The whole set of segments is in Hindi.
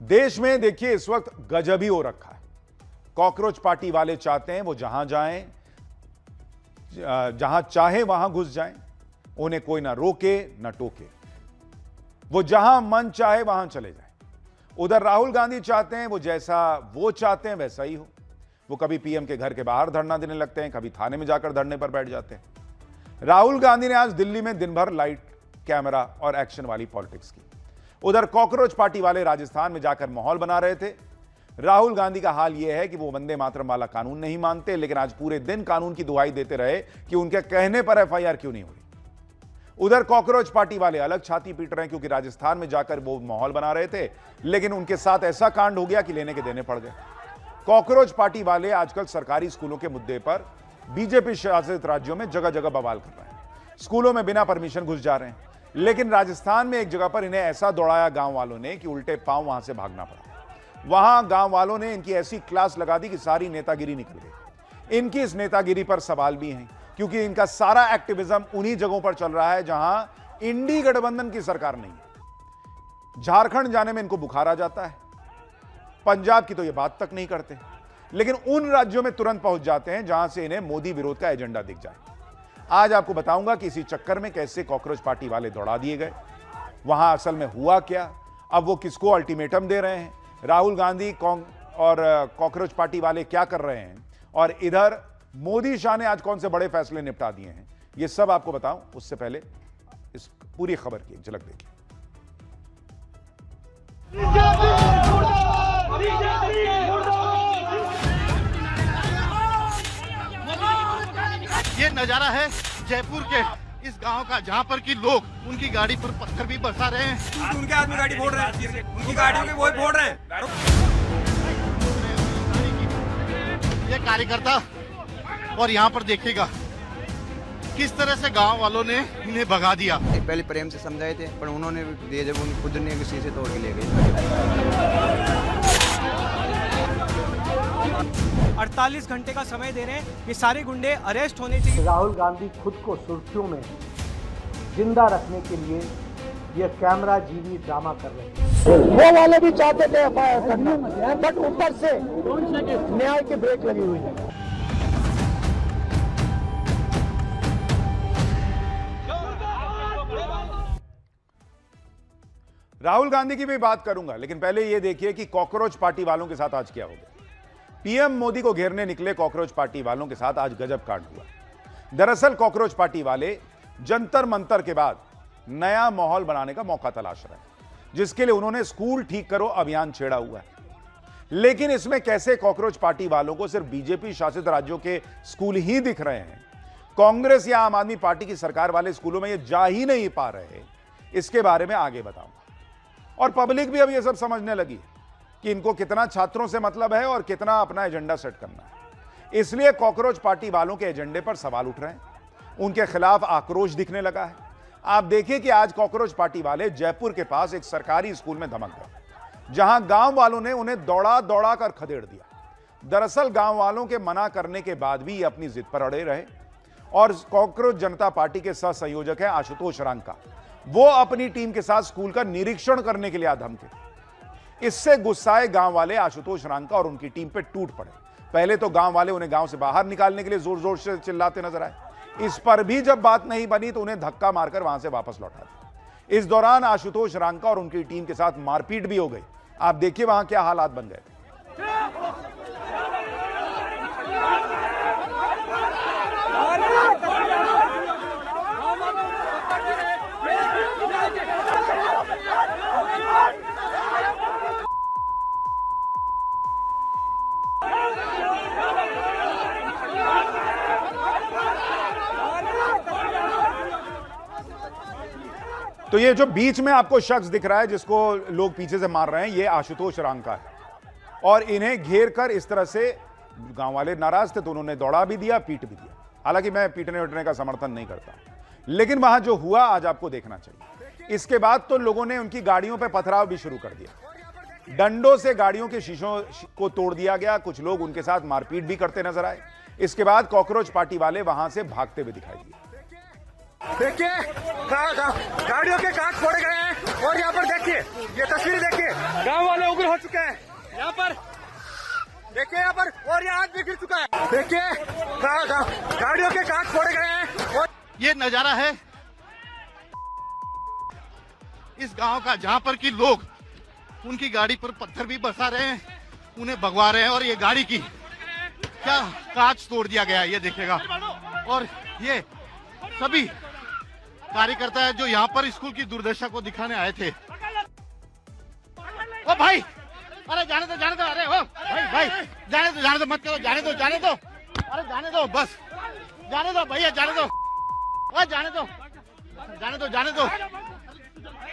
देश में देखिए इस वक्त गजब ही हो रखा है। कॉकरोच पार्टी वाले चाहते हैं वो जहां जाएं, जहां चाहे वहां घुस जाएं, उन्हें कोई ना रोके ना टोके, वो जहां मन चाहे वहां चले जाएं। उधर राहुल गांधी चाहते हैं वो जैसा वो चाहते हैं वैसा ही हो। वो कभी पीएम के घर के बाहर धरना देने लगते हैं, कभी थाने में जाकर धरने पर बैठ जाते हैं। राहुल गांधी ने आज दिल्ली में दिन भर लाइट, कैमरा और एक्शन वाली पॉलिटिक्स की। उधर कॉकरोच पार्टी वाले राजस्थान में जाकर माहौल बना रहे थे। राहुल गांधी का हाल यह है कि वो वंदे मातरम वाला कानून नहीं मानते, लेकिन आज पूरे दिन कानून की दुहाई देते रहे कि उनके कहने पर एफआईआर क्यों नहीं हुई। उधर कॉकरोच पार्टी वाले अलग छाती पीट रहे हैं, क्योंकि राजस्थान में जाकर वो माहौल बना रहे थे, लेकिन उनके साथ ऐसा कांड हो गया कि लेने के देने पड़ गए। कॉकरोच पार्टी वाले आजकल सरकारी स्कूलों के मुद्दे पर बीजेपी शासित राज्यों में जगह जगह बवाल कर रहे हैं। स्कूलों में बिना परमिशन घुस जा रहे हैं, लेकिन राजस्थान में एक जगह पर इन्हें ऐसा दौड़ाया गांव वालों ने कि उल्टे पांव वहां से भागना पड़ा। वहां गांव वालों ने इनकी ऐसी क्लास लगा दी कि सारी नेतागिरी निकल गई। इनकी इस नेतागिरी पर सवाल भी हैं, क्योंकि इनका सारा एक्टिविज्म उन्हीं जगहों पर चल रहा है जहां इंडी गठबंधन की सरकार नहीं है। झारखंड जाने में इनको बुखार आ जाता है, पंजाब की तो ये बात तक नहीं करते, लेकिन उन राज्यों में तुरंत पहुंच जाते हैं जहां से इन्हें मोदी विरोध का एजेंडा दिख जाए। आज आपको बताऊंगा कि इसी चक्कर में कैसे कॉकरोच पार्टी वाले दौड़ा दिए गए, वहां असल में हुआ क्या, अब वो किसको अल्टीमेटम दे रहे हैं, राहुल गांधी और कॉकरोच पार्टी वाले क्या कर रहे हैं, और इधर मोदी शाह ने आज कौन से बड़े फैसले निपटा दिए हैं, ये सब आपको बताऊं। उससे पहले इस पूरी खबर की एक झलक देखिए। ये नजारा है जयपुर के इस गांव का, जहां पर कि लोग उनकी गाड़ी पर पत्थर भी बरसा रहे हैं। उनके आदमी गाड़ी फोड़ रहे हैं, उनकी गाड़ियों के वो फोड़ रहे हैं। ये कार्यकर्ता, और यहाँ पर देखिएगा किस तरह से गांव वालों ने इन्हें भगा दिया। पहले प्रेम से समझाए थे, पर उन्होंने दिए जब उन खुद ने किसी से तोड़ के ले गए। 48 घंटे का समय दे रहे हैं, ये सारे गुंडे अरेस्ट होने चाहिए। राहुल गांधी खुद को सुर्खियों में जिंदा रखने के लिए ये कैमरा जीवी ड्रामा कर रहे हैं। वो वाले भी चाहते थे एफआईआर करना, बट ऊपर से न्याय की ब्रेक लगी हुई है। राहुल गांधी की भी बात करूंगा, लेकिन पहले यह देखिए कि कॉकरोच पार्टी वालों के साथ आज क्या हो गया। पीएम मोदी को घेरने निकले कॉकरोच पार्टी वालों के साथ आज गजब कांड हुआ। दरअसल कॉकरोच पार्टी वाले जंतर मंतर के बाद नया माहौल बनाने का मौका तलाश रहे हैं, जिसके लिए उन्होंने स्कूल ठीक करो अभियान छेड़ा हुआ है। लेकिन इसमें कैसे कॉकरोच पार्टी वालों को सिर्फ बीजेपी शासित राज्यों के स्कूल ही दिख रहे हैं, कांग्रेस या आम आदमी पार्टी की सरकार वाले स्कूलों में ये जा ही नहीं पा रहे, इसके बारे में आगे बताऊंगा। और पब्लिक भी अब ये सब समझने लगी कि इनको कितना छात्रों से मतलब है और कितना अपना एजेंडा सेट करना है। इसलिए कॉकरोच पार्टी वालों के एजेंडे पर सवाल उठ रहे हैं, उनके खिलाफ आक्रोश दिखने लगा है। आप देखिए कि आज कॉकरोच पार्टी वाले जयपुर के पास एक सरकारी स्कूल में धमक गए, जहां गांव वालों ने उन्हें दौड़ा दौड़ा कर खदेड़ दिया। दरअसल गांव वालों के मना करने के बाद भी ये अपनी जिद पर अड़े रहे, और कॉकरोच जनता पार्टी के सह संयोजक है आशुतोष रांका, वो अपनी टीम के साथ स्कूल का निरीक्षण करने के लिए आ धमके। इससे गुस्साए गांव वाले आशुतोष रांका और उनकी टीम पे टूट पड़े। पहले तो गांव वाले उन्हें गांव से बाहर निकालने के लिए जोर जोर से चिल्लाते नजर आए। इस पर भी जब बात नहीं बनी तो उन्हें धक्का मारकर वहां से वापस लौटा दिया। इस दौरान आशुतोष रांका और उनकी टीम के साथ मारपीट भी हो गई। आप देखिए वहां क्या हालात बन गए। तो ये जो बीच में आपको शख्स दिख रहा है जिसको लोग पीछे से मार रहे हैं, ये आशुतोष रांका है, और इन्हें घेर कर इस तरह से गांव वाले नाराज थे तो उन्होंने दौड़ा भी दिया, पीट भी दिया। हालांकि मैं पीटने उठने का समर्थन नहीं करता, लेकिन वहां जो हुआ आज आपको देखना चाहिए। इसके बाद तो लोगों ने उनकी गाड़ियों पर पथराव भी शुरू कर दिया, डंडों से गाड़ियों के शीशों को तोड़ दिया गया, कुछ लोग उनके साथ मारपीट भी करते नजर आए। इसके बाद कॉकरोच पार्टी वाले वहां से भागते हुए दिखाई दिए। देखिए गाड़ियों के कांच फोड़े गए हैं, और यहाँ पर देखिए ये तस्वीर देखिए, गांव वाले उग्र हो चुका है यहाँ पर, देखिए यहाँ पर, और यहाँ भी गिर चुका है। देखिए गाड़ियों के कांच फोड़े गए हैं। और ये नजारा है इस गांव का, जहां पर कि लोग उनकी गाड़ी पर पत्थर भी बरसा रहे हैं, उन्हें भगवा रहे हैं, और ये गाड़ी की क्या कांच तोड़ दिया गया है ये देखिएगा। और ये सभी कार्यकर्ता है जो यहाँ पर स्कूल की दुर्दशा को दिखाने आए थे। ओ भाई, अरे जाने दो, अरे ओ भाई जाने दो, मत करो, जाने दो, अरे जाने दो, बस जाने दो भैया, जाने दो, ओ जाने दो।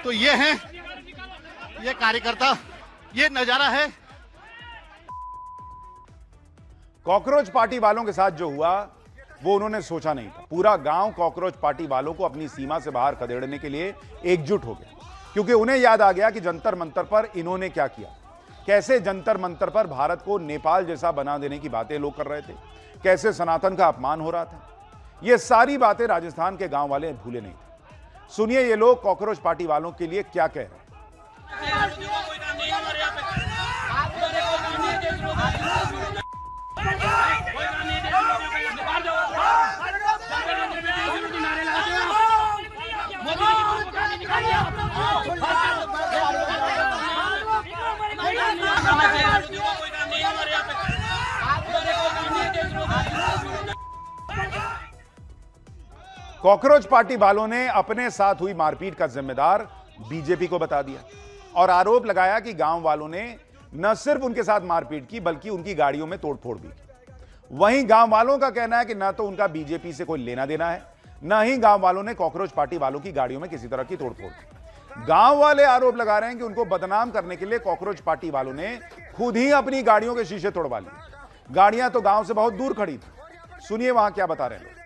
तो ये है ये कार्यकर्ता, ये नजारा है। कॉकरोच पार्टी वालों के साथ जो हुआ वो उन्होंने सोचा नहीं था। पूरा गांव कॉकरोच पार्टी वालों को अपनी सीमा से बाहर खदेड़ने के लिए एकजुट हो गया, क्योंकि उन्हें याद आ गया कि जंतर मंतर पर इन्होंने क्या किया, कैसे जंतर मंतर पर भारत को नेपाल जैसा बना देने की बातें लोग कर रहे थे, कैसे सनातन का अपमान हो रहा था। ये सारी बातें राजस्थान के गांव वाले भूले नहीं थे। सुनिए ये लोग कॉकरोच पार्टी वालों के लिए क्या कह रहे हैं। कॉकरोच पार्टी वालों ने अपने साथ हुई मारपीट का जिम्मेदार बीजेपी को बता दिया और आरोप लगाया कि गांव वालों ने न सिर्फ उनके साथ मारपीट की बल्कि उनकी गाड़ियों में तोड़फोड़ भी की। वहीं गांव वालों का कहना है कि न तो उनका बीजेपी से कोई लेना देना है, न ही गांव वालों ने कॉकरोच पार्टी वालों की गाड़ियों में किसी तरह की तोड़फोड़ की। गांव वाले आरोप लगा रहे हैं कि उनको बदनाम करने के लिए कॉकरोच पार्टी वालों ने खुद ही अपनी गाड़ियों के शीशे तोड़वा लिए। गाड़ियां तो गांव से बहुत दूर खड़ी थी। सुनिए वहां क्या बता रहे हैं लोग।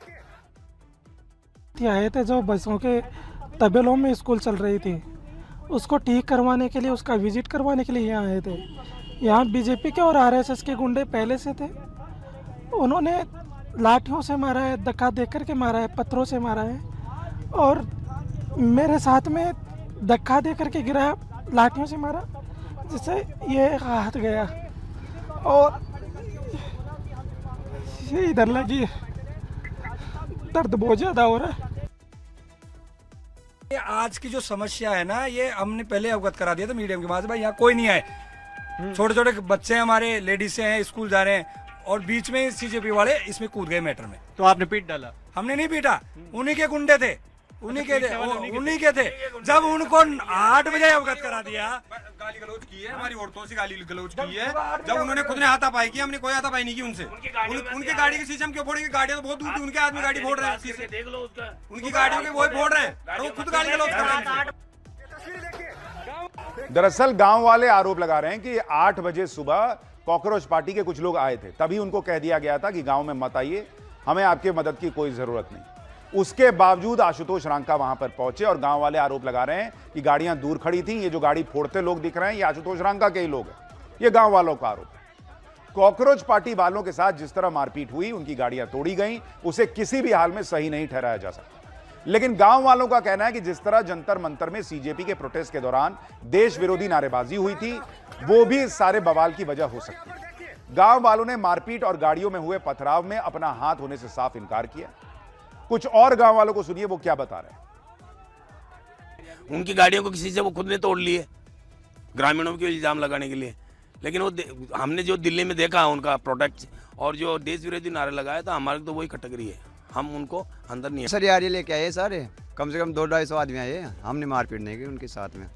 आए थे जो बसों के तबेलों में स्कूल चल रही थी, उसको ठीक करवाने के लिए, उसका विजिट करवाने के लिए यहाँ आए थे। यहाँ बीजेपी के और आरएसएस के गुंडे पहले से थे। उन्होंने लाठियों से मारा है, धक्का दे करके मारा है, पत्थरों से मारा है, और मेरे साथ में धक्का दे करके गिराया, लाठियों से मारा, जिससे ये हाथ गया और ये इधर लगी। दर्द बहुत ज़्यादा हो रहा है। ये आज की जो समस्या है ना, ये हमने पहले अवगत करा दिया था मीडियम के माध्यम से। भाई यहाँ कोई नहीं आए, छोटे छोटे बच्चे हमारे, लेडीज हैं, स्कूल जा रहे हैं, और बीच में सीजेपी वाले इसमें कूद गए मैटर में। तो आपने पीट डाला? हमने नहीं पीटा, उन्हीं के गुंडे थे, उन्हीं के थे। जब उनको 8 बजे अवगत करा दिया, गाली गलौज की है, हमारी औरतों से गाली गलौज की है। जब उन्होंने खुद ने हाथापाई की, हमने कोई हाथापाई नहीं की उनसे। उनकी गाड़ी के शीशे हम क्यों फोड़ेंगे? गाड़ियां तो बहुत दूर थी, उनके आदमी गाड़ी फोड़ रहे हैं, उनकी गाड़ियों के वो फोड़ रहे हैं, वो खुद गाली गलौज कर रहे हैं। दरअसल गांव वाले आरोप लगा रहे हैं कि 8 बजे सुबह कॉकरोच पार्टी के कुछ लोग आए थे, तभी उनको कह दिया गया था कि गांव में मत आइए, हमें आपके मदद की कोई जरूरत नहीं। उसके बावजूद आशुतोष रांका वहां पर पहुंचे और गांव वाले आरोप लगा रहे हैं कि गाड़ियां दूर खड़ी थी। ये जो गाड़ी फोड़ते लोग दिख रहे हैं, ये आशुतोष रांका के ही लोग हैं। ये गांव वालों का आरोप है। कॉकरोच पार्टी वालों के साथ जिस तरह मारपीट हुई, उनकी गाड़ियां तोड़ी गई, उसे किसी भी हाल में सही नहीं ठहराया जा सकता। लेकिन गांव वालों का कहना है कि जिस तरह जंतर मंतर में सीजेपी के प्रोटेस्ट के दौरान देश विरोधी नारेबाजी हुई थी, वो भी इस सारे बवाल की वजह हो सकती है। गांव वालों ने मारपीट और गाड़ियों में हुए पथराव में अपना हाथ होने से साफ इनकार किया। कुछ और गांव वालों को सुनिए वो क्या बता रहे हैं। उनकी गाड़ियों को किसी से वो खुद ने तोड़ लिए, ग्रामीणों के इल्जाम लगाने के लिए। लेकिन वो हमने जो दिल्ली में देखा उनका प्रोटेक्ट और जो देश विरोधी नारे लगाया था, हमारे तो वही कैटेगरी है, हम उनको अंदर नहीं। सर यार ये लेके आए सारे, कम से कम 200-250 आदमी आए। हमने मारपीट नहीं की उनके साथ में,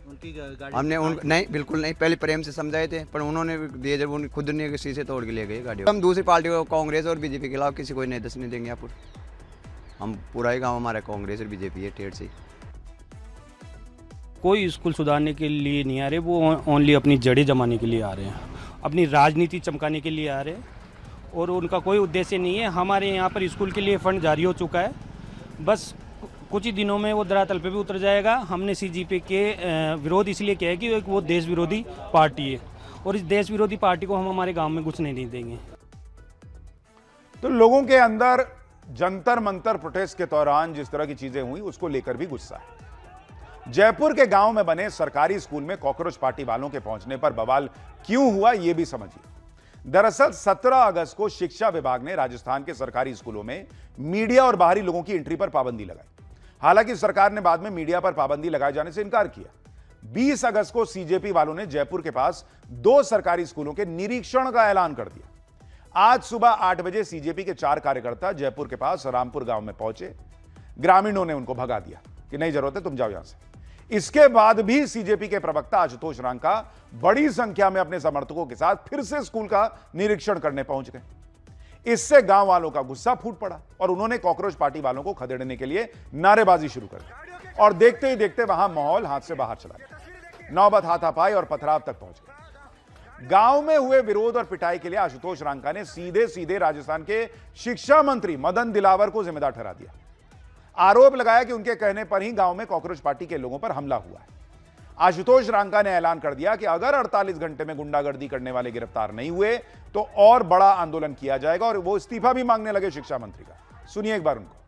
उनकी गाड़ी हमने नहीं, बिल्कुल नहीं। पहले प्रेम से समझाए थे, पर उन्होंने दिए जब उन खुद ने शीशे तोड़ के ले गए गाड़ी। हम दूसरी पार्टी को, कांग्रेस और बीजेपी के खिलाफ किसी को नहीं दस नहीं देंगे। यहाँ पर हम पूरा ही गाँव हमारा कांग्रेस और बीजेपी है, टेढ़ से। कोई स्कूल सुधारने के लिए नहीं आ रहे, वो ओनली अपनी जड़ें जमाने के लिए आ रहे हैं, अपनी राजनीति चमकाने के लिए आ रहे हैं, और उनका कोई उद्देश्य नहीं है। हमारे यहाँ पर स्कूल के लिए फंड जारी हो चुका है, बस कुछ ही दिनों में वो धरातल पे भी उतर जाएगा। हमने सीजेपी के विरोध इसलिए किया है कि वो देश विरोधी पार्टी है, और इस देश विरोधी पार्टी को हम हमारे गाँव में घुसने नहीं देंगे। तो लोगों के अंदर जंतर मंतर प्रोटेस्ट के दौरान जिस तरह की चीजें हुई, उसको लेकर भी गुस्सा है। जयपुर के गांव में बने सरकारी स्कूल में कॉकरोच पार्टी वालों के पहुंचने पर बवाल क्यों हुआ, यह भी समझिए। दरअसल 17 अगस्त को शिक्षा विभाग ने राजस्थान के सरकारी स्कूलों में मीडिया और बाहरी लोगों की एंट्री पर पाबंदी लगाई। हालांकि सरकार ने बाद में मीडिया पर पाबंदी लगाए जाने से इनकार किया। 20 अगस्त को सीजेपी वालों ने जयपुर के पास 2 सरकारी स्कूलों के निरीक्षण का ऐलान कर दिया। आज सुबह 8 बजे सीजेपी के 4 कार्यकर्ता जयपुर के पास रामपुर गांव में पहुंचे। ग्रामीणों ने उनको भगा दिया कि नहीं जरूरत है, तुम जाओ यहां से। इसके बाद भी सीजेपी के प्रवक्ता आशुतोष रांका बड़ी संख्या में अपने समर्थकों के साथ फिर से स्कूल का निरीक्षण करने पहुंच गए। इससे गांव वालों का गुस्सा फूट पड़ा और उन्होंने कॉकरोच पार्टी वालों को खदेड़ने के लिए नारेबाजी शुरू कर दी और देखते ही देखते वहां माहौल हाथ से बाहर चला गया। नौबत हाथापाई और पथराव तक पहुंच गई। गांव में हुए विरोध और पिटाई के लिए आशुतोष रांका ने सीधे सीधे राजस्थान के शिक्षा मंत्री मदन दिलावर को जिम्मेदार ठहरा दिया। आरोप लगाया कि उनके कहने पर ही गांव में कॉकरोच पार्टी के लोगों पर हमला हुआ है। आशुतोष रांका ने ऐलान कर दिया कि अगर 48 घंटे में गुंडागर्दी करने वाले गिरफ्तार नहीं हुए तो और बड़ा आंदोलन किया जाएगा और वो इस्तीफा भी मांगने लगे शिक्षा मंत्री का। सुनिए एक बार उनको।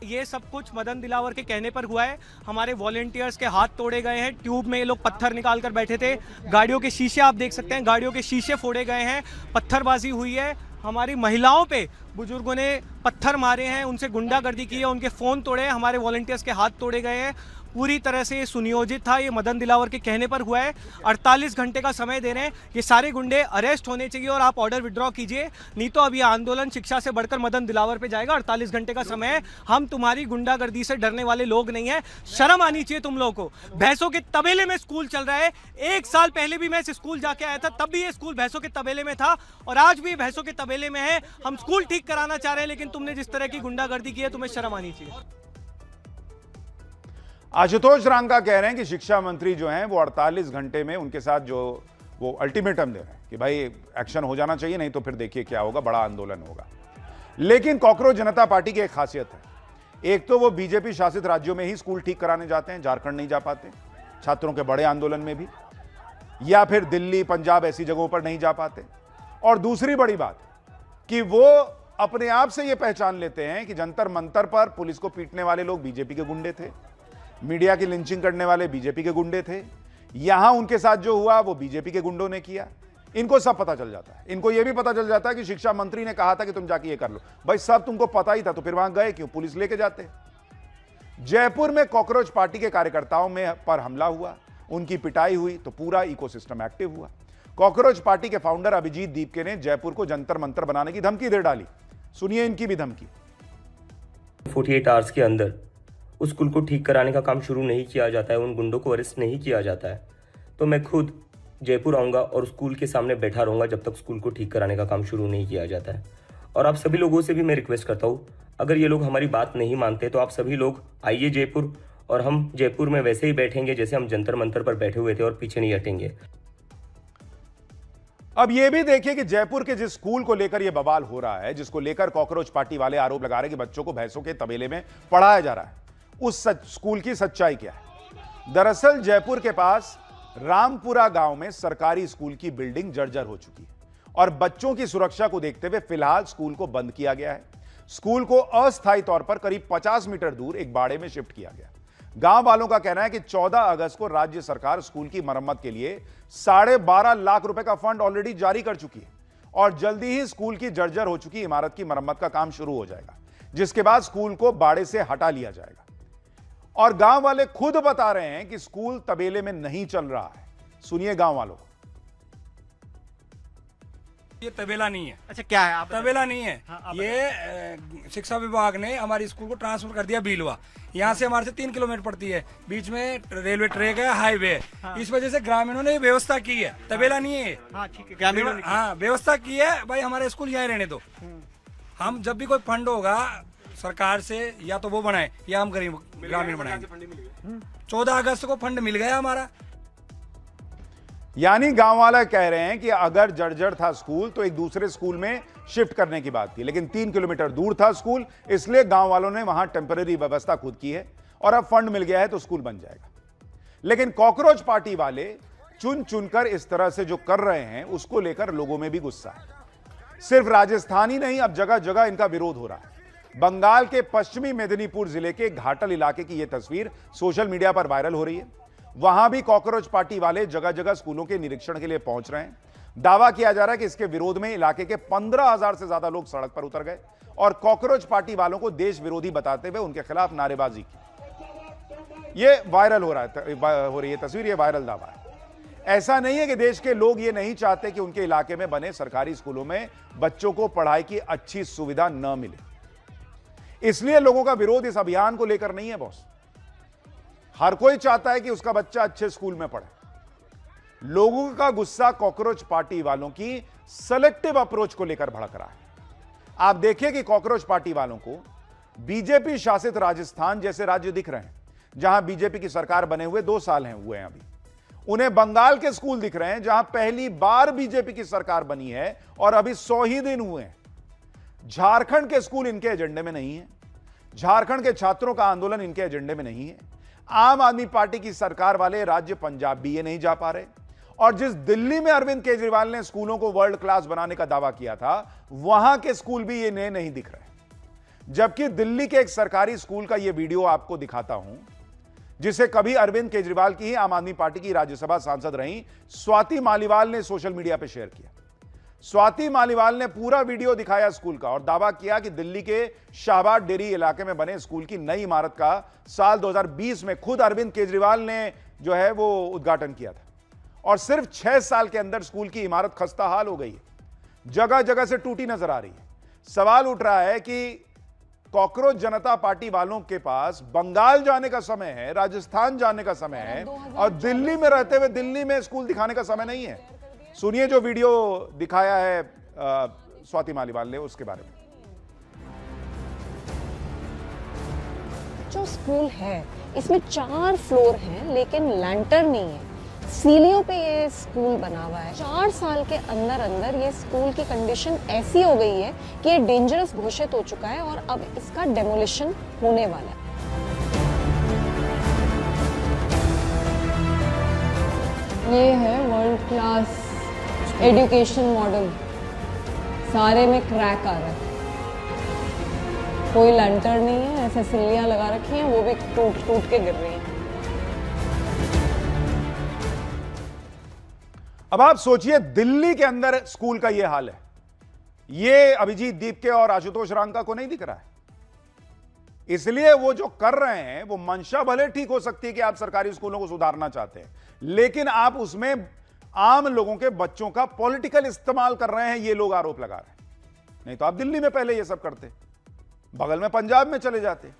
ये सब कुछ मदन दिलावर के कहने पर हुआ है। हमारे वॉलेंटियर्स के हाथ तोड़े गए हैं, ट्यूब में ये लोग पत्थर निकाल कर बैठे थे। गाड़ियों के शीशे आप देख सकते हैं, गाड़ियों के शीशे फोड़े गए हैं, पत्थरबाजी हुई है। हमारी महिलाओं पे बुजुर्गों ने पत्थर मारे हैं, उनसे गुंडागर्दी की है, उनके फोन तोड़े हैं, हमारे वॉलंटियर्स के हाथ तोड़े गए हैं। पूरी तरह से सुनियोजित था। ये मदन दिलावर के कहने पर हुआ है। 48 घंटे का समय दे रहे हैं, ये सारे गुंडे अरेस्ट होने चाहिए और आप ऑर्डर विड्रॉ कीजिए, नहीं तो अभी आंदोलन शिक्षा से बढ़कर मदन दिलावर पे जाएगा। 48 घंटे का समय है, हम तुम्हारी गुंडागर्दी से डरने वाले लोग नहीं है। शर्म आनी चाहिए तुम लोगों को। भैंसों के तबेले में स्कूल चल रहा है। 1 साल पहले भी मैं इस स्कूल जाके आया था, तब भी ये स्कूल भैंसों के तबेले में था और आज भी भैंसों के तबेले में है। हम स्कूल ठीक कराना चाह रहे हैं, लेकिन तुमने जिस तरह की गुंडागर्दी की है, तुम्हें शर्म आनी चाहिए। आशुतोष रांका कह रहे हैं कि शिक्षा मंत्री जो हैं वो 48 घंटे में उनके साथ जो वो अल्टीमेटम दे रहे हैं कि भाई एक्शन हो जाना चाहिए, नहीं तो फिर देखिए क्या होगा, बड़ा आंदोलन होगा। लेकिन कॉकरोच जनता पार्टी की एक खासियत है, एक तो वो बीजेपी शासित राज्यों में ही स्कूल ठीक कराने जाते हैं, झारखंड नहीं जा पाते, छात्रों के बड़े आंदोलन में भी, या फिर दिल्ली पंजाब ऐसी जगहों पर नहीं जा पाते। और दूसरी बड़ी बात कि वो अपने आप से ये पहचान लेते हैं कि जंतर मंतर पर पुलिस को पीटने वाले लोग बीजेपी के गुंडे थे, मीडिया की लिंचिंग करने वाले बीजेपी के गुंडे थे, यहां उनके साथ जो हुआ वो बीजेपी के गुंडों ने किया। इनको सब पता चल जाता है। इनको यह भी पता चल जाता है कि शिक्षा मंत्री ने कहा था कि तुम जाके ये कर लो। भाई सब तुमको पता ही था तो फिर वहां गए क्यों? पुलिस लेके जाते। जयपुर में कॉकरोच पार्टी के कार्यकर्ताओं में पर हमला हुआ, उनकी पिटाई हुई तो पूरा इकोसिस्टम एक्टिव हुआ। कॉकरोच पार्टी के फाउंडर अभिजीत दीपके ने जयपुर को जंतर मंतर बनाने की धमकी दे डाली। सुनिए इनकी भी धमकी। 48 आवर्स के अंदर उस स्कूल को ठीक कराने का काम शुरू नहीं किया जाता है, उन गुंडों को अरेस्ट नहीं किया जाता है, तो मैं खुद जयपुर आऊँगा और स्कूल के सामने बैठा रहूँगा जब तक स्कूल को ठीक कराने का काम शुरू नहीं किया जाता है। और आप सभी लोगों से भी मैं रिक्वेस्ट करता हूँ, अगर ये लोग हमारी बात नहीं मानते तो आप सभी लोग आइए जयपुर, और हम जयपुर में वैसे ही बैठेंगे जैसे हम जंतर मंतर पर बैठे हुए थे और पीछे नहीं हटेंगे। अब यह भी देखिए कि जयपुर के जिस स्कूल को लेकर यह बवाल हो रहा है, जिसको लेकर कॉकरोच पार्टी वाले आरोप लगा रहे हैं कि बच्चों को भैंसों के तबेले में पढ़ाया जा रहा है, उस स्कूल की सच्चाई क्या है। दरअसल जयपुर के पास रामपुरा गांव में सरकारी स्कूल की बिल्डिंग जर्जर हो चुकी है और बच्चों की सुरक्षा को देखते हुए फिलहाल स्कूल को बंद किया गया है। स्कूल को अस्थायी तौर पर करीब 50 मीटर दूर एक बाड़े में शिफ्ट किया गया। गांव वालों का कहना है कि 14 अगस्त को राज्य सरकार स्कूल की मरम्मत के लिए 12.5 लाख रुपए का फंड ऑलरेडी जारी कर चुकी है और जल्दी ही स्कूल की जर्जर हो चुकी इमारत की मरम्मत का काम शुरू हो जाएगा, जिसके बाद स्कूल को बाड़े से हटा लिया जाएगा। और गांव वाले खुद बता रहे हैं कि स्कूल तबेले में नहीं चल रहा है। सुनिए गांव वालों को। ये तबेला नहीं है। अच्छा क्या है आप? तबेला नहीं है। हाँ, ये शिक्षा विभाग ने हमारी स्कूल को ट्रांसफर कर दिया भीलवा। यहाँ से हमारे से 3 किलोमीटर पड़ती है, बीच में रेलवे ट्रैक है, हाईवे है। हाँ। इस वजह से ग्रामीणों ने व्यवस्था की है, तबेला नहीं है। हाँ ठीक है, ग्रामीणों ने हाँ व्यवस्था की है, भाई हमारे स्कूल यहाँ रहने दो। हम जब भी कोई फंड होगा सरकार से, या तो वो बनाए या हम गरीब ग्रामीण बनाएंगे। 14 अगस्त को फंड मिल गया हमारा। यानी गांव वाला कह रहे हैं कि अगर जर्जर था स्कूल तो एक दूसरे स्कूल में शिफ्ट करने की बात थी, लेकिन 3 किलोमीटर दूर था स्कूल, इसलिए गांव वालों ने वहां टेम्पररी व्यवस्था खुद की है और अब फंड मिल गया है तो स्कूल बन जाएगा। लेकिन कॉकरोच पार्टी वाले चुन चुनकर इस तरह से जो कर रहे हैं उसको लेकर लोगों में भी गुस्सा है। सिर्फ राजस्थान ही नहीं, अब जगह जगह इनका विरोध हो रहा है। बंगाल के पश्चिमी मेदिनीपुर जिले के घाटल इलाके की यह तस्वीर सोशल मीडिया पर वायरल हो रही है। वहां भी कॉकरोच पार्टी वाले जगह जगह स्कूलों के निरीक्षण के लिए पहुंच रहे हैं। दावा किया जा रहा है कि इसके विरोध में इलाके के 15,000 से ज्यादा लोग सड़क पर उतर गए और कॉकरोच पार्टी वालों को देश विरोधी बताते हुए उनके खिलाफ नारेबाजी की। यह वायरल हो रही है तस्वीर, यह वायरल दावा है। ऐसा नहीं है कि देश के लोग ये नहीं चाहते कि उनके इलाके में बने सरकारी स्कूलों में बच्चों को पढ़ाई की अच्छी सुविधा न मिले, इसलिए लोगों का विरोध इस अभियान को लेकर नहीं है बॉस। हर कोई चाहता है कि उसका बच्चा अच्छे स्कूल में पढ़े। लोगों का गुस्सा कॉकरोच पार्टी वालों की सेलेक्टिव अप्रोच को लेकर भड़क रहा है। आप देखिए कि कॉकरोच पार्टी वालों को बीजेपी शासित राजस्थान जैसे राज्य दिख रहे हैं, जहां बीजेपी की सरकार बने हुए 2 साल हुए हैं अभी। उन्हें बंगाल के स्कूल दिख रहे हैं, जहां पहली बार बीजेपी की सरकार बनी है और अभी 100 ही दिन हुए हैं। झारखंड के स्कूल इनके एजेंडे में नहीं है। झारखंड के छात्रों का आंदोलन इनके एजेंडे में नहीं है। आम आदमी पार्टी की सरकार वाले राज्य पंजाब भी ये नहीं जा पा रहे। और जिस दिल्ली में अरविंद केजरीवाल ने स्कूलों को वर्ल्ड क्लास बनाने का दावा किया था, वहां के स्कूल भी ये नए नहीं दिख रहे। जबकि दिल्ली के एक सरकारी स्कूल का यह वीडियो आपको दिखाता हूं, जिसे कभी अरविंद केजरीवाल की ही आम आदमी पार्टी की राज्यसभा सांसद रही स्वाति मालीवाल ने सोशल मीडिया पर शेयर किया। स्वाति मालीवाल ने पूरा वीडियो दिखाया स्कूल का और दावा किया कि दिल्ली के शाहबाद डेरी इलाके में बने स्कूल की नई इमारत का साल 2020 में खुद अरविंद केजरीवाल ने जो है वो उद्घाटन किया था और सिर्फ 6 साल के अंदर स्कूल की इमारत खस्ता हाल हो गई है, जगह जगह से टूटी नजर आ रही है। सवाल उठ रहा है कि कॉकरोच जनता पार्टी वालों के पास बंगाल जाने का समय है, राजस्थान जाने का समय है और दिल्ली में रहते हुए दिल्ली में स्कूल दिखाने का समय नहीं है। सुनिए जो वीडियो दिखाया है स्वाति मालीवाल ने उसके बारे में। जो स्कूल है इसमें 4 फ्लोर हैं, लेकिन लैंटर्न नहीं है। सीढ़ियों पे ये स्कूल बना हुआ है। 4 साल के अंदर अंदर ये स्कूल की कंडीशन ऐसी हो गई है कि ये डेंजरस घोषित हो चुका है और अब इसका डेमोलिशन होने वाला है। ये है वर्ल्ड क्लास एजुकेशन मॉडल, सारे में क्रैक आ रहा है, कोई लैंटर्न नहीं है, ऐसे सिल्लियां लगा रखी हैं, वो भी टूट टूट के गिर रही हैं। अब आप सोचिए दिल्ली के अंदर स्कूल का यह हाल है। यह अभिजीत दीपके और आशुतोष रांका को नहीं दिख रहा है, इसलिए वो जो कर रहे हैं वो मंशा भले ठीक हो सकती है कि आप सरकारी स्कूलों को सुधारना चाहते हैं, लेकिन आप उसमें आम लोगों के बच्चों का पॉलिटिकल इस्तेमाल कर रहे हैं, ये लोग आरोप लगा रहे हैं। नहीं तो आप दिल्ली में पहले ये सब करते, बगल में पंजाब में चले जाते।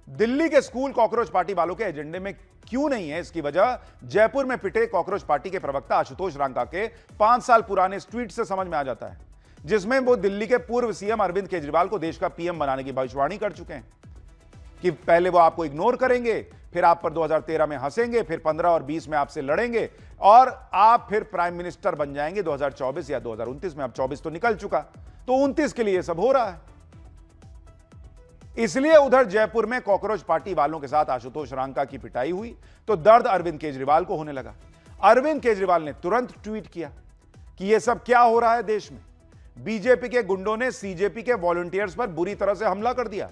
दिल्ली के स्कूल कॉकरोच पार्टी वालों के एजेंडे में क्यों नहीं है, इसकी वजह जयपुर में पिटे कॉकरोच पार्टी के प्रवक्ता आशुतोष रांका के 5 साल पुराने ट्वीट से समझ में आ जाता है, जिसमें वो दिल्ली के पूर्व सीएम अरविंद केजरीवाल को देश का पीएम बनाने की भविष्यवाणी कर चुके हैं कि पहले वो आपको इग्नोर करेंगे, फिर आप पर 2013 में हंसेंगे, फिर 15 और 20 में आपसे लड़ेंगे और आप फिर प्राइम मिनिस्टर बन जाएंगे 2024 या 2029 में। अब 24 तो निकल चुका, तो 29 के लिए सब हो रहा है। इसलिए उधर जयपुर में कॉकरोच पार्टी वालों के साथ आशुतोष रांका की पिटाई हुई तो दर्द अरविंद केजरीवाल को होने लगा। अरविंद केजरीवाल ने तुरंत ट्वीट किया कि यह सब क्या हो रहा है देश में। बीजेपी के गुंडों ने सीजेपी के वॉलंटियर्स पर बुरी तरह से हमला कर दिया,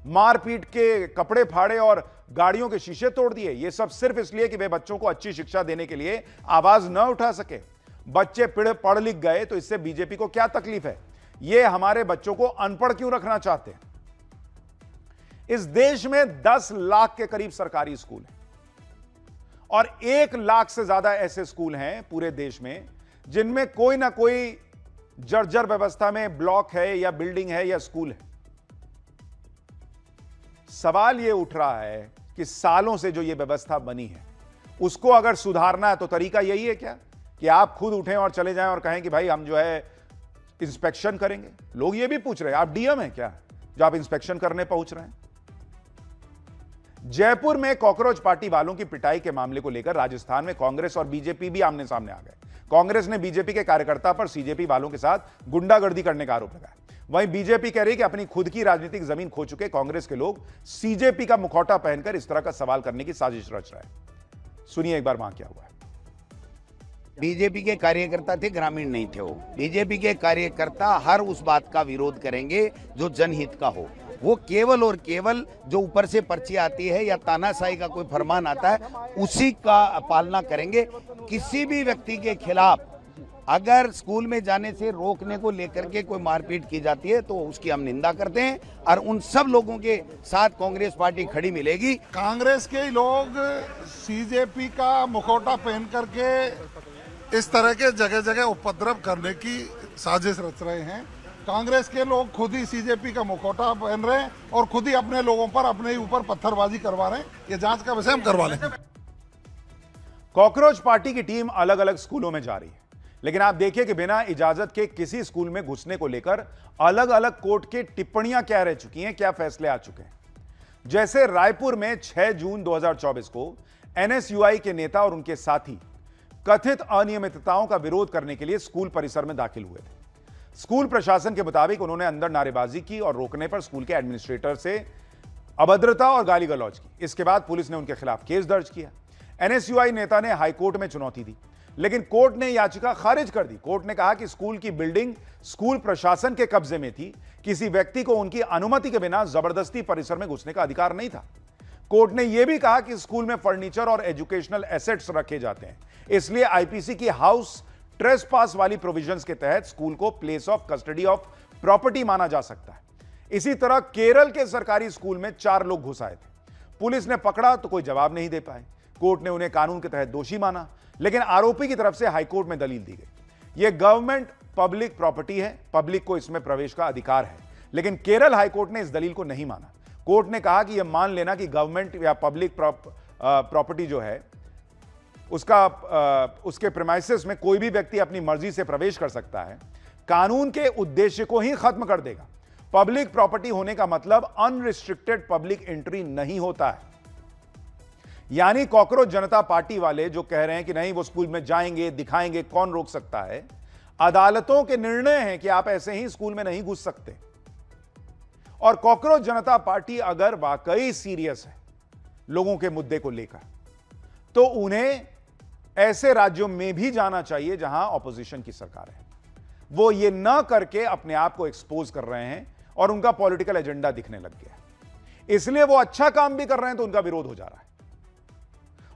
मारपीट के, कपड़े फाड़े और गाड़ियों के शीशे तोड़ दिए। यह सब सिर्फ इसलिए कि वे बच्चों को अच्छी शिक्षा देने के लिए आवाज न उठा सके। बच्चे पढ़ लिख गए तो इससे बीजेपी को क्या तकलीफ है? ये हमारे बच्चों को अनपढ़ क्यों रखना चाहते हैं? इस देश में 10 लाख के करीब सरकारी स्कूल हैं और 1 लाख से ज्यादा ऐसे स्कूल हैं पूरे देश में जिनमें कोई ना कोई जर्जर व्यवस्था में ब्लॉक है या बिल्डिंग है या स्कूल है। सवाल यह उठ रहा है कि सालों से जो यह व्यवस्था बनी है उसको अगर सुधारना है तो तरीका यही है क्या कि आप खुद उठें और चले जाएं और कहें कि भाई हम जो है इंस्पेक्शन करेंगे? लोग ये भी पूछ रहे हैं आप डीएम हैं क्या जो आप इंस्पेक्शन करने पहुंच रहे हैं? जयपुर में कॉकरोच पार्टी वालों की पिटाई के मामले को लेकर राजस्थान में कांग्रेस और बीजेपी भी आमने सामने आ गए। कांग्रेस ने बीजेपी के कार्यकर्ता पर सीजेपी वालों के साथ गुंडागर्दी करने का आरोप लगाया। वहीं बीजेपी कह रही कि अपनी खुद की राजनीतिक जमीन खो चुके कांग्रेस के लोग सीजेपी का मुखौटा पहनकर इस तरह का सवाल करने की साजिश रच रहे हैं। सुनिए एक बार वहां क्या हुआ है। बीजेपी के कार्यकर्ता थे, ग्रामीण नहीं थे। वो बीजेपी के कार्यकर्ता हर उस बात का विरोध करेंगे जो जनहित का हो। वो केवल और केवल जो ऊपर से पर्ची आती है या तानाशाही का कोई फरमान आता है उसी का पालना करेंगे। किसी भी व्यक्ति के खिलाफ अगर स्कूल में जाने से रोकने को लेकर के कोई मारपीट की जाती है तो उसकी हम निंदा करते हैं और उन सब लोगों के साथ कांग्रेस पार्टी खड़ी मिलेगी। कांग्रेस के लोग सीजेपी का मुखौटा पहन करके इस तरह के जगह जगह उपद्रव करने की साजिश रच रहे हैं। कांग्रेस के लोग खुद ही सीजेपी का मुखौटा पहन रहे हैं और खुद ही अपने लोगों पर अपने ही ऊपर पत्थरबाजी करवा रहे हैं। ये जांच का विषय हम करवा लेंगे। कॉकरोच पार्टी की टीम अलग अलग स्कूलों में जा रही है, लेकिन आप देखिए कि बिना इजाजत के किसी स्कूल में घुसने को लेकर अलग अलग कोर्ट की टिप्पणियां क्या रह चुकी हैं, क्या फैसले आ चुके हैं। जैसे रायपुर में 6 जून 2024 को एनएसयूआई के नेता और उनके साथी कथित अनियमितताओं का विरोध करने के लिए स्कूल परिसर में दाखिल हुए थे। स्कूल प्रशासन के मुताबिक उन्होंने अंदर नारेबाजी की और रोकने पर स्कूल के एडमिनिस्ट्रेटर से अभद्रता और गाली गलौज की। इसके बाद पुलिस ने उनके खिलाफ केस दर्ज किया। एनएसयूआई नेता ने हाईकोर्ट में चुनौती दी, लेकिन कोर्ट ने याचिका खारिज कर दी। कोर्ट ने कहा कि स्कूल की बिल्डिंग स्कूल प्रशासन के कब्जे में थी, किसी व्यक्ति को उनकी अनुमति के बिना जबरदस्ती परिसर में घुसने का अधिकार नहीं था। कोर्ट ने यह भी कहा कि स्कूल में फर्नीचर और एजुकेशनल एसेट्स रखे जाते हैं, इसलिए आईपीसी की हाउस ट्रेसपास वाली प्रोविजंस के तहत स्कूल को place of custody of property माना जा सकता है। इसी तरह केरल के सरकारी स्कूल में 4 लोग घुस आए थे। पुलिस ने पकड़ा तो कोई जवाब नहीं दे पाए। कोर्ट ने उन्हें कानून के तहत दोषी माना, लेकिन आरोपी की तरफ से हाईकोर्ट में दलील दी गई। यह गवर्नमेंट पब्लिक प्रॉपर्टी है, पब्लिक को इसमें प्रवेश का अधिकार है, लेकिन केरल हाईकोर्ट ने इस दलील को नहीं माना। कोर्ट ने कहा कि यह मान लेना कि गवर्नमेंट या पब्लिक प्रॉपर्टी जो है उसके प्रेमाइसेस में कोई भी व्यक्ति अपनी मर्जी से प्रवेश कर सकता है, कानून के उद्देश्य को ही खत्म कर देगा। पब्लिक प्रॉपर्टी होने का मतलब अनरिस्ट्रिक्टेड पब्लिक एंट्री नहीं होता है। यानी कॉकरोच जनता पार्टी वाले जो कह रहे हैं कि नहीं वो स्कूल में जाएंगे, दिखाएंगे, कौन रोक सकता है, अदालतों के निर्णय हैं कि आप ऐसे ही स्कूल में नहीं घुस सकते। और कॉकरोच जनता पार्टी अगर वाकई सीरियस है लोगों के मुद्दे को लेकर, तो उन्हें ऐसे राज्यों में भी जाना चाहिए जहां ऑपोजिशन की सरकार है। वो ये ना करके अपने आप को एक्सपोज कर रहे हैं और उनका पॉलिटिकल एजेंडा दिखने लग गया है। इसलिए वो अच्छा काम भी कर रहे हैं तो उनका विरोध हो जा रहा है।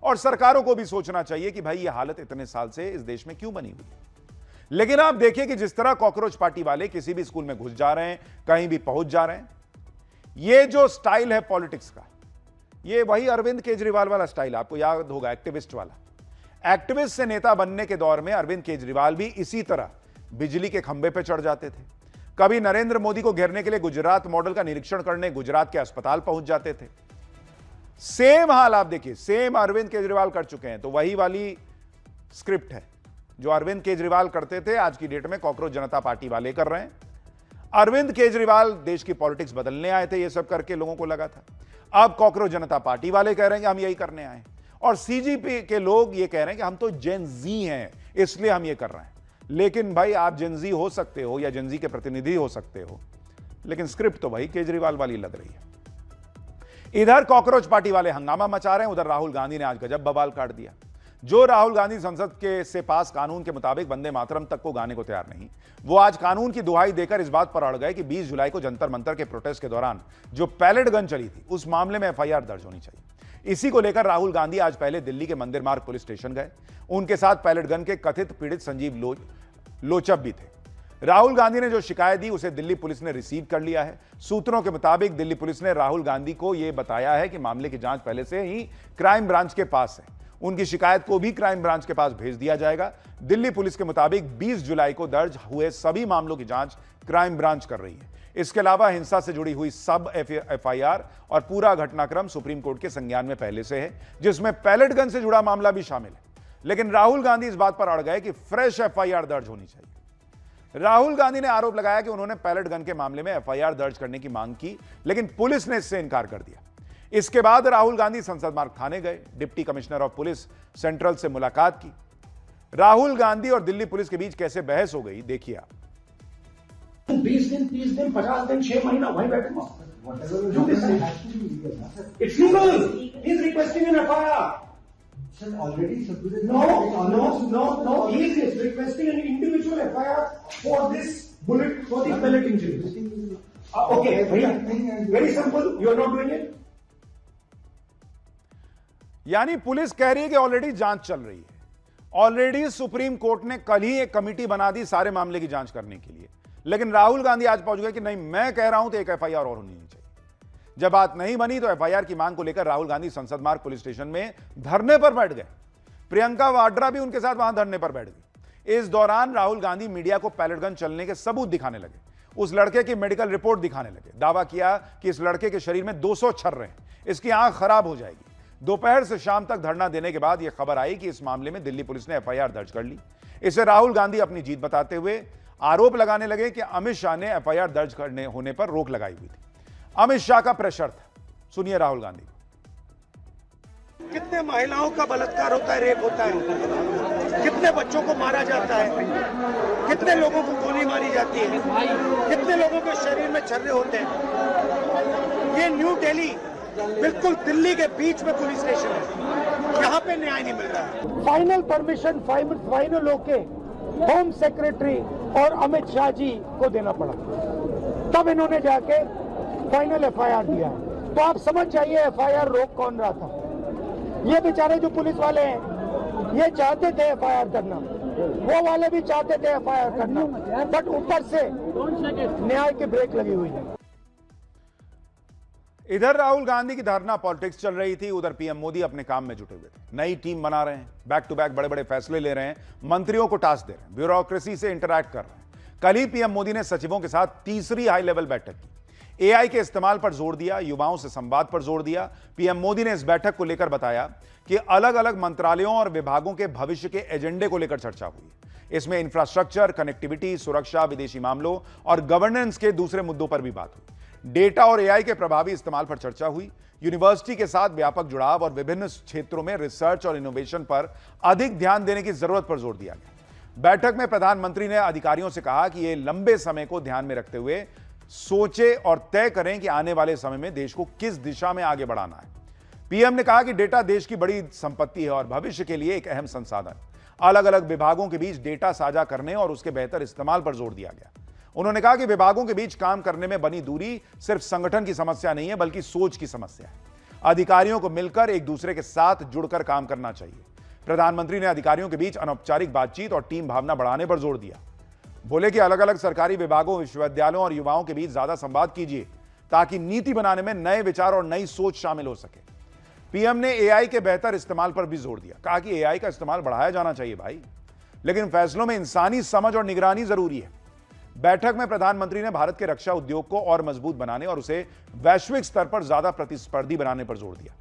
और सरकारों को भी सोचना चाहिए कि भाई ये हालत इतने साल से इस देश में क्यों बनी हुई है। लेकिन आप देखिए कि जिस तरह कॉकरोच पार्टी वाले किसी भी स्कूल में घुस जा रहे हैं, कहीं भी पहुंच जा रहे हैं, ये जो स्टाइल है पॉलिटिक्स का, ये वही अरविंद केजरीवाल वाला स्टाइल, आपको याद होगा, एक्टिविस्ट वाला। एक्टिविस्ट से नेता बनने के दौर में अरविंद केजरीवाल भी इसी तरह बिजली के खंभे पर चढ़ जाते थे। कभी नरेंद्र मोदी को घेरने के लिए गुजरात मॉडल का निरीक्षण करने गुजरात के अस्पताल पहुंच जाते थे। सेम हाल आप देखिए, सेम अरविंद केजरीवाल कर चुके हैं। तो वही वाली स्क्रिप्ट है जो अरविंद केजरीवाल करते थे, आज की डेट में कॉकरोच जनता पार्टी वाले कर रहे हैं। अरविंद केजरीवाल देश की पॉलिटिक्स बदलने आए थे, ये सब करके लोगों को लगा था। अब कॉकरोच जनता पार्टी वाले कह रहे हैं कि हम यही करने आए, और सीजीपी के लोग ये कह रहे हैं कि हम तो जेनजी हैं इसलिए हम ये कर रहे हैं। लेकिन भाई आप जेनजी हो सकते हो या जेनजी के प्रतिनिधि हो सकते हो, लेकिन स्क्रिप्ट तो भाई केजरीवाल वाली लग रही है। इधर कॉकरोच पार्टी वाले हंगामा मचा रहे हैं, उधर राहुल गांधी ने आज गजब बवाल काट दिया। जो राहुल गांधी संसद के से पास कानून के मुताबिक वंदे मातरम तक को गाने को तैयार नहीं, वो आज कानून की दुहाई देकर इस बात पर अड़ गए कि 20 जुलाई को जंतर मंतर के प्रोटेस्ट के दौरान जो पैलेट गन चली थी उस मामले में एफआईआर दर्ज होनी चाहिए। इसी को लेकर राहुल गांधी आज पहले दिल्ली के मंदिर मार्ग पुलिस स्टेशन गए। उनके साथ पैलेट गन के कथित पीड़ित संजीव लोचब भी थे। राहुल गांधी ने जो शिकायत दी उसे दिल्ली पुलिस ने रिसीव कर लिया है। सूत्रों के मुताबिक दिल्ली पुलिस ने राहुल गांधी को यह बताया है कि मामले की जांच पहले से ही क्राइम ब्रांच के पास है। उनकी शिकायत को भी क्राइम ब्रांच के पास भेज दिया जाएगा। दिल्ली पुलिस के मुताबिक 20 जुलाई को दर्ज हुए सभी मामलों की जांच क्राइम ब्रांच कर रही है। इसके अलावा हिंसा से जुड़ी हुई सब एफआईआर और पूरा घटनाक्रम सुप्रीम कोर्ट के संज्ञान में पहले से है, जिसमें पैलेट गन से जुड़ा मामला भी शामिल है। लेकिन राहुल गांधी इस बात पर अड़ गए कि फ्रेश एफआईआर दर्ज होनी चाहिए। राहुल गांधी ने आरोप लगाया कि उन्होंने पैलेट गन के मामले में एफआईआर दर्ज करने की मांग की, लेकिन पुलिस ने इससे इनकार कर दिया। इसके बाद राहुल गांधी संसद मार्ग थाने गए, deputy commissioner of police central से मुलाकात की। राहुल गांधी और दिल्ली पुलिस के बीच कैसे बहस हो गई, देखिए आप। 20 दिन, 30 दिन, 50 दिन, 6 महीना वहीं बैठे। It's legal. He's requesting an FIR. No. He is requesting an individual FIR for this bullet, for the pellet injuries. Okay, भैया, very simple. You are not doing it. यानी पुलिस कह रही है कि ऑलरेडी जांच चल रही है। ऑलरेडी सुप्रीम कोर्ट ने कल ही एक कमेटी बना दी सारे मामले की जांच करने के लिए, लेकिन राहुल गांधी आज पहुंच गए कि नहीं, मैं कह रहा हूं तो एक एफआईआर और होनी चाहिए। जब बात नहीं बनी तो एफआईआर की मांग को लेकर राहुल गांधी संसद मार्ग पुलिस स्टेशन में धरने पर बैठ गए। प्रियंका वाड्रा भी उनके साथ वहां धरने पर बैठ गई। इस दौरान राहुल गांधी मीडिया को पैलेट गन चलने के सबूत दिखाने लगे, उस लड़के की मेडिकल रिपोर्ट दिखाने लगे, दावा किया कि इस लड़के के शरीर में 200 छर्रे हैं, इसकी आंख खराब हो जाएगी। दोपहर से शाम तक धरना देने के बाद यह खबर आई कि इस मामले में दिल्ली पुलिस ने एफआईआर दर्ज कर ली। इसे राहुल गांधी अपनी जीत बताते हुए आरोप लगाने लगे कि अमित शाह ने एफआईआर दर्ज करने होने पर रोक लगाई हुई थी। अमित शाह का प्रेशर था। सुनिए राहुल गांधी को। कितने महिलाओं का बलात्कार होता है, रेप होता है, कितने बच्चों को मारा जाता है, कितने लोगों को गोली मारी जाती है, कितने लोगों के शरीर में छर्रे होते हैं। ये न्यू दिल्ली बिल्कुल दिल्ली के बीच में पुलिस स्टेशन है, यहाँ पे न्याय नहीं मिल रहा है। फाइनल परमिशन फाइनल होके होम सेक्रेटरी और अमित शाह जी को देना पड़ा, तब इन्होंने जाके फाइनल एफआईआर दिया है। तो आप समझ जाइए एफआईआर रोक कौन रहा था। ये बेचारे जो पुलिस वाले हैं, ये चाहते थे एफआईआर करना, वो वाले भी चाहते थे एफआईआर करना, बट ऊपर से न्याय की ब्रेक लगी हुई है। इधर राहुल गांधी की धरना पॉलिटिक्स चल रही थी, उधर पीएम मोदी अपने काम में जुटे हुए थे। नई टीम बना रहे हैं, बैक टू बैक बड़े बड़े फैसले ले रहे हैं, मंत्रियों को टास्क दे रहे हैं, ब्यूरोक्रेसी से इंटरैक्ट कर रहे हैं। कल ही पीएम मोदी ने सचिवों के साथ तीसरी हाई लेवल बैठक की। एआई के इस्तेमाल पर जोर दिया, युवाओं से संवाद पर जोर दिया। पीएम मोदी ने इस बैठक को लेकर बताया कि अलग अलग मंत्रालयों और विभागों के भविष्य के एजेंडे को लेकर चर्चा हुई। इसमें इंफ्रास्ट्रक्चर, कनेक्टिविटी, सुरक्षा, विदेशी मामलों और गवर्नेंस के दूसरे मुद्दों पर भी बात हुई। डेटा और एआई के प्रभावी इस्तेमाल पर चर्चा हुई। यूनिवर्सिटी के साथ व्यापक जुड़ाव और विभिन्न क्षेत्रों में रिसर्च और इनोवेशन पर अधिक ध्यान देने की जरूरत पर जोर दिया गया। बैठक में प्रधानमंत्री ने अधिकारियों से कहा कि ये लंबे समय को ध्यान में रखते हुए सोचे और तय करें कि आने वाले समय में देश को किस दिशा में आगे बढ़ाना है। पीएम ने कहा कि डेटा देश की बड़ी संपत्ति है और भविष्य के लिए एक अहम संसाधन। अलग अलग विभागों के बीच डेटा साझा करने और उसके बेहतर इस्तेमाल पर जोर दिया गया। उन्होंने कहा कि विभागों के बीच काम करने में बनी दूरी सिर्फ संगठन की समस्या नहीं है, बल्कि सोच की समस्या है। अधिकारियों को मिलकर एक दूसरे के साथ जुड़कर काम करना चाहिए। प्रधानमंत्री ने अधिकारियों के बीच अनौपचारिक बातचीत और टीम भावना बढ़ाने पर जोर दिया। बोले कि अलग अलग सरकारी विभागों, विश्वविद्यालयों और युवाओं के बीच ज्यादा संवाद कीजिए, ताकि नीति बनाने में नए विचार और नई सोच शामिल हो सके। पीएम ने एआई के बेहतर इस्तेमाल पर भी जोर दिया। कहा कि एआई का इस्तेमाल बढ़ाया जाना चाहिए भाई, लेकिन फैसलों में इंसानी समझ और निगरानी जरूरी है। बैठक में प्रधानमंत्री ने भारत के रक्षा उद्योग को और मजबूत बनाने और उसे वैश्विक स्तर पर ज्यादा प्रतिस्पर्धी बनाने पर जोर दिया।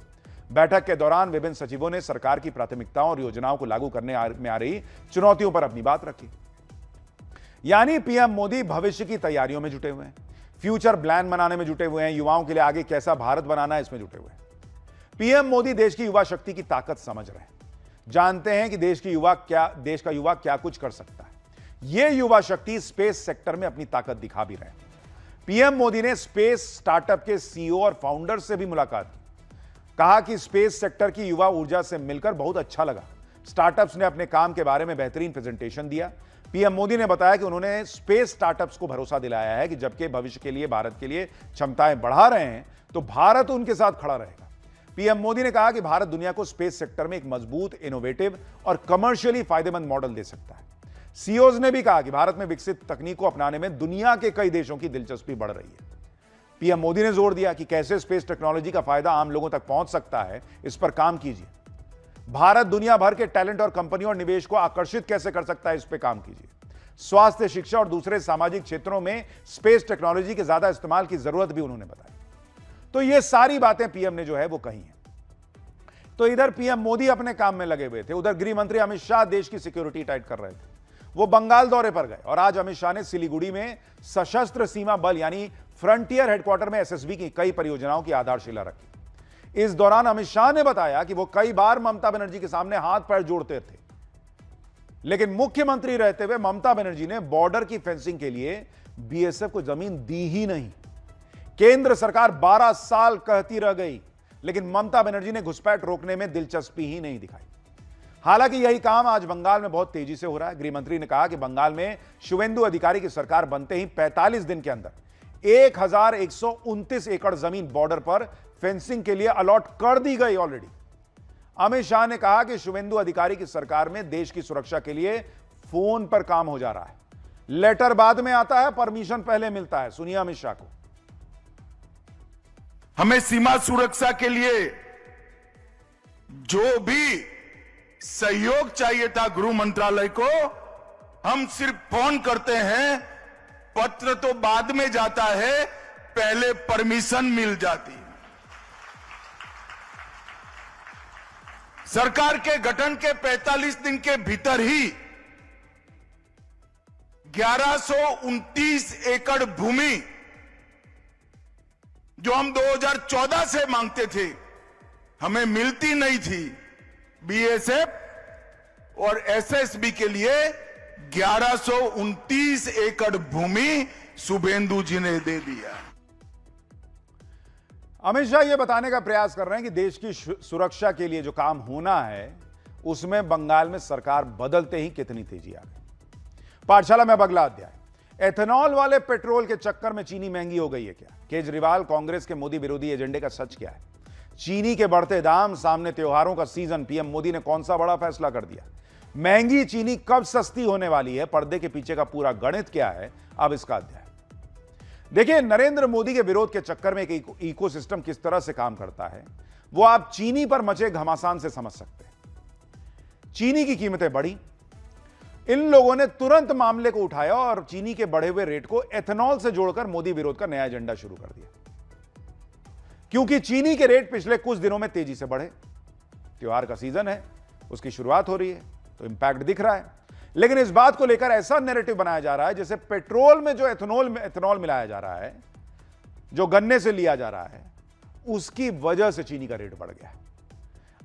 बैठक के दौरान विभिन्न सचिवों ने सरकार की प्राथमिकताओं और योजनाओं को लागू करने में आ रही चुनौतियों पर अपनी बात रखी। यानी पीएम मोदी भविष्य की तैयारियों में जुटे हुए हैं, फ्यूचर प्लान बनाने में जुटे हुए हैं, युवाओं के लिए आगे कैसा भारत बनाना है इसमें जुटे हुए हैं। पीएम मोदी देश की युवा शक्ति की ताकत समझ रहे हैं, जानते हैं कि देश का युवा क्या कुछ कर सकता है। यह युवा शक्ति स्पेस सेक्टर में अपनी ताकत दिखा भी रहे हैं। पीएम मोदी ने स्पेस स्टार्टअप के सीईओ और फाउंडर से भी मुलाकात की। कहा कि स्पेस सेक्टर की युवा ऊर्जा से मिलकर बहुत अच्छा लगा। स्टार्टअप्स ने अपने काम के बारे में बेहतरीन प्रेजेंटेशन दिया। पीएम मोदी ने बताया कि उन्होंने स्पेस स्टार्टअप्स को भरोसा दिलाया है कि जबकि भविष्य के लिए भारत के लिए क्षमताएं बढ़ा रहे हैं, तो भारत उनके साथ खड़ा रहेगा। पीएम मोदी ने कहा कि भारत दुनिया को स्पेस सेक्टर में एक मजबूत, इनोवेटिव और कमर्शियली फायदेमंद मॉडल दे सकता है। सीईओज ने भी कहा कि भारत में विकसित तकनीक को अपनाने में दुनिया के कई देशों की दिलचस्पी बढ़ रही है। पीएम मोदी ने जोर दिया कि कैसे स्पेस टेक्नोलॉजी का फायदा आम लोगों तक पहुंच सकता है, इस पर काम कीजिए। भारत दुनिया भर के टैलेंट और कंपनियों और निवेश को आकर्षित कैसे कर सकता है, इस पर काम कीजिए। स्वास्थ्य, शिक्षा और दूसरे सामाजिक क्षेत्रों में स्पेस टेक्नोलॉजी के ज्यादा इस्तेमाल की जरूरत भी उन्होंने बताई। तो ये सारी बातें पीएम ने जो है वो कही हैं। तो इधर पीएम मोदी अपने काम में लगे हुए थे, उधर गृह मंत्री अमित शाह देश की सिक्योरिटी टाइट कर रहे थे। वो बंगाल दौरे पर गए और आज अमित शाह ने सिलीगुड़ी में सशस्त्र सीमा बल यानी फ्रंटियर हेडक्वार्टर में एसएसबी की कई परियोजनाओं की आधारशिला रखी। इस दौरान अमित शाह ने बताया कि वो कई बार ममता बनर्जी के सामने हाथ पैर जोड़ते थे, लेकिन मुख्यमंत्री रहते हुए ममता बनर्जी ने बॉर्डर की फेंसिंग के लिए बीएसएफ को जमीन दी ही नहीं। केंद्र सरकार 12 साल कहती रह गई, लेकिन ममता बनर्जी ने घुसपैठ रोकने में दिलचस्पी ही नहीं दिखाई। हालांकि यही काम आज बंगाल में बहुत तेजी से हो रहा है। गृह मंत्री ने कहा कि बंगाल में शुवेंदु अधिकारी की सरकार बनते ही 45 दिन के अंदर 1129 एकड़ जमीन बॉर्डर पर फेंसिंग के लिए अलॉट कर दी गई ऑलरेडी। अमित शाह ने कहा कि शुवेंदु अधिकारी की सरकार में देश की सुरक्षा के लिए फोन पर काम हो जा रहा है। लेटर बाद में आता है, परमिशन पहले मिलता है। सुनिए अमित शाह को। हमें सीमा सुरक्षा के लिए जो भी सहयोग चाहिए था गृह मंत्रालय को, हम सिर्फ फोन करते हैं, पत्र तो बाद में जाता है, पहले परमिशन मिल जाती है। सरकार के गठन के 45 दिन के भीतर ही 1129 एकड़ भूमि जो हम 2014 से मांगते थे, हमें मिलती नहीं थी, बीएसएफ और एसएसबी के लिए 1129 एकड़ भूमि शुभेंदु जी ने दे दिया। अमित शाह यह बताने का प्रयास कर रहे हैं कि देश की सुरक्षा के लिए जो काम होना है उसमें बंगाल में सरकार बदलते ही कितनी तेजी आ गई। पाठशाला में अब अगला अध्याय। एथेनॉल वाले पेट्रोल के चक्कर में चीनी महंगी हो गई है क्या? केजरीवाल कांग्रेस के मोदी विरोधी एजेंडे का सच क्या है? चीनी के बढ़ते दाम, सामने त्योहारों का सीजन, पीएम मोदी ने कौन सा बड़ा फैसला कर दिया? महंगी चीनी कब सस्ती होने वाली है? पर्दे के पीछे का पूरा गणित क्या है? अब इसका अध्याय देखिए। नरेंद्र मोदी के विरोध के चक्कर में एक इकोसिस्टम किस तरह से काम करता है वो आप चीनी पर मचे घमासान से समझ सकते हैं। चीनी की कीमतें बढ़ी, इन लोगों ने तुरंत मामले को उठाया और चीनी के बढ़े हुए रेट को एथेनॉल से जोड़कर मोदी विरोध का नया एजेंडा शुरू कर दिया। क्योंकि चीनी के रेट पिछले कुछ दिनों में तेजी से बढ़े, त्योहार का सीजन है, उसकी शुरुआत हो रही है, तो इंपैक्ट दिख रहा है। लेकिन इस बात को लेकर ऐसा नैरेटिव बनाया जा रहा है जैसे पेट्रोल में जो एथेनॉल मिलाया जा रहा है, जो गन्ने से लिया जा रहा है, उसकी वजह से चीनी का रेट बढ़ गया है।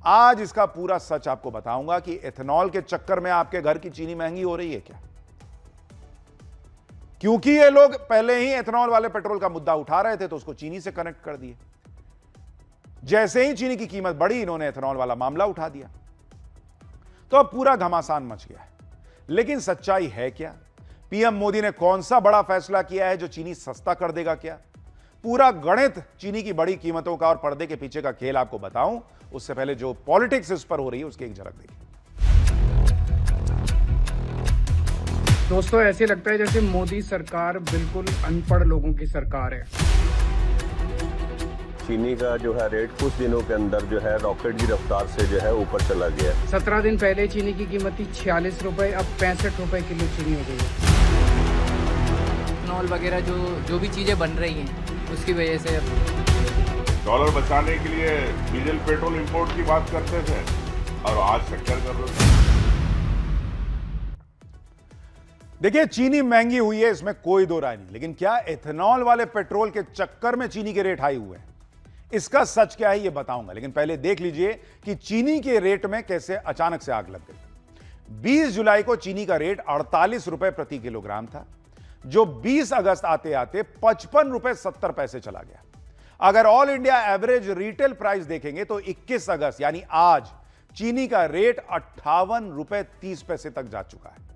आज इसका पूरा सच आपको बताऊंगा कि एथेनॉल के चक्कर में आपके घर की चीनी महंगी हो रही है क्या? क्योंकि ये लोग पहले ही एथेनॉल वाले पेट्रोल का मुद्दा उठा रहे थे तो उसको चीनी से कनेक्ट कर दिए। जैसे ही चीनी की कीमत बढ़ी, इन्होंने एथेनॉल वाला मामला उठा दिया, तो अब पूरा घमासान मच गया है। लेकिन सच्चाई है क्या? पीएम मोदी ने कौन सा बड़ा फैसला किया है जो चीनी सस्ता कर देगा क्या? पूरा गणित चीनी की बड़ी कीमतों का और पर्दे के पीछे का खेल आपको बताऊं, उससे पहले जो पॉलिटिक्स इस पर हो रही है उसकी एक झलक देखिए। दोस्तों, ऐसे लगता है जैसे मोदी सरकार बिल्कुल अनपढ़ लोगों की सरकार है। चीनी का जो है रेट कुछ दिनों के अंदर जो है रॉकेट की रफ्तार से जो है ऊपर चला गया। 17 दिन पहले चीनी की कीमत थी 46 रुपए, अब 65 रुपए किलो चीनी हो गई है। इथेनॉल वगैरह जो भी चीजें बन रही हैं उसकी वजह से अब डॉलर बचाने के लिए डीजल पेट्रोल इंपोर्ट की बात करते थे और आज शक्कर कर रहे हैं। देखिए, चीनी महंगी हुई है, इसमें कोई दो राय नहीं, लेकिन क्या एथेनॉल वाले पेट्रोल के चक्कर में चीनी के रेट हाई हुए हैं? इसका सच क्या है ये बताऊंगा, लेकिन पहले देख लीजिए कि चीनी के रेट में कैसे अचानक से आग लग गई। 20 जुलाई को चीनी का रेट 48 रुपए प्रति किलोग्राम था, जो 20 अगस्त आते आते 55 रुपए 70 पैसे चला गया। अगर all India average retail price देखेंगे तो 21 अगस्त यानी आज चीनी का रेट 58 रुपए 30 पैसे तक जा चुका है।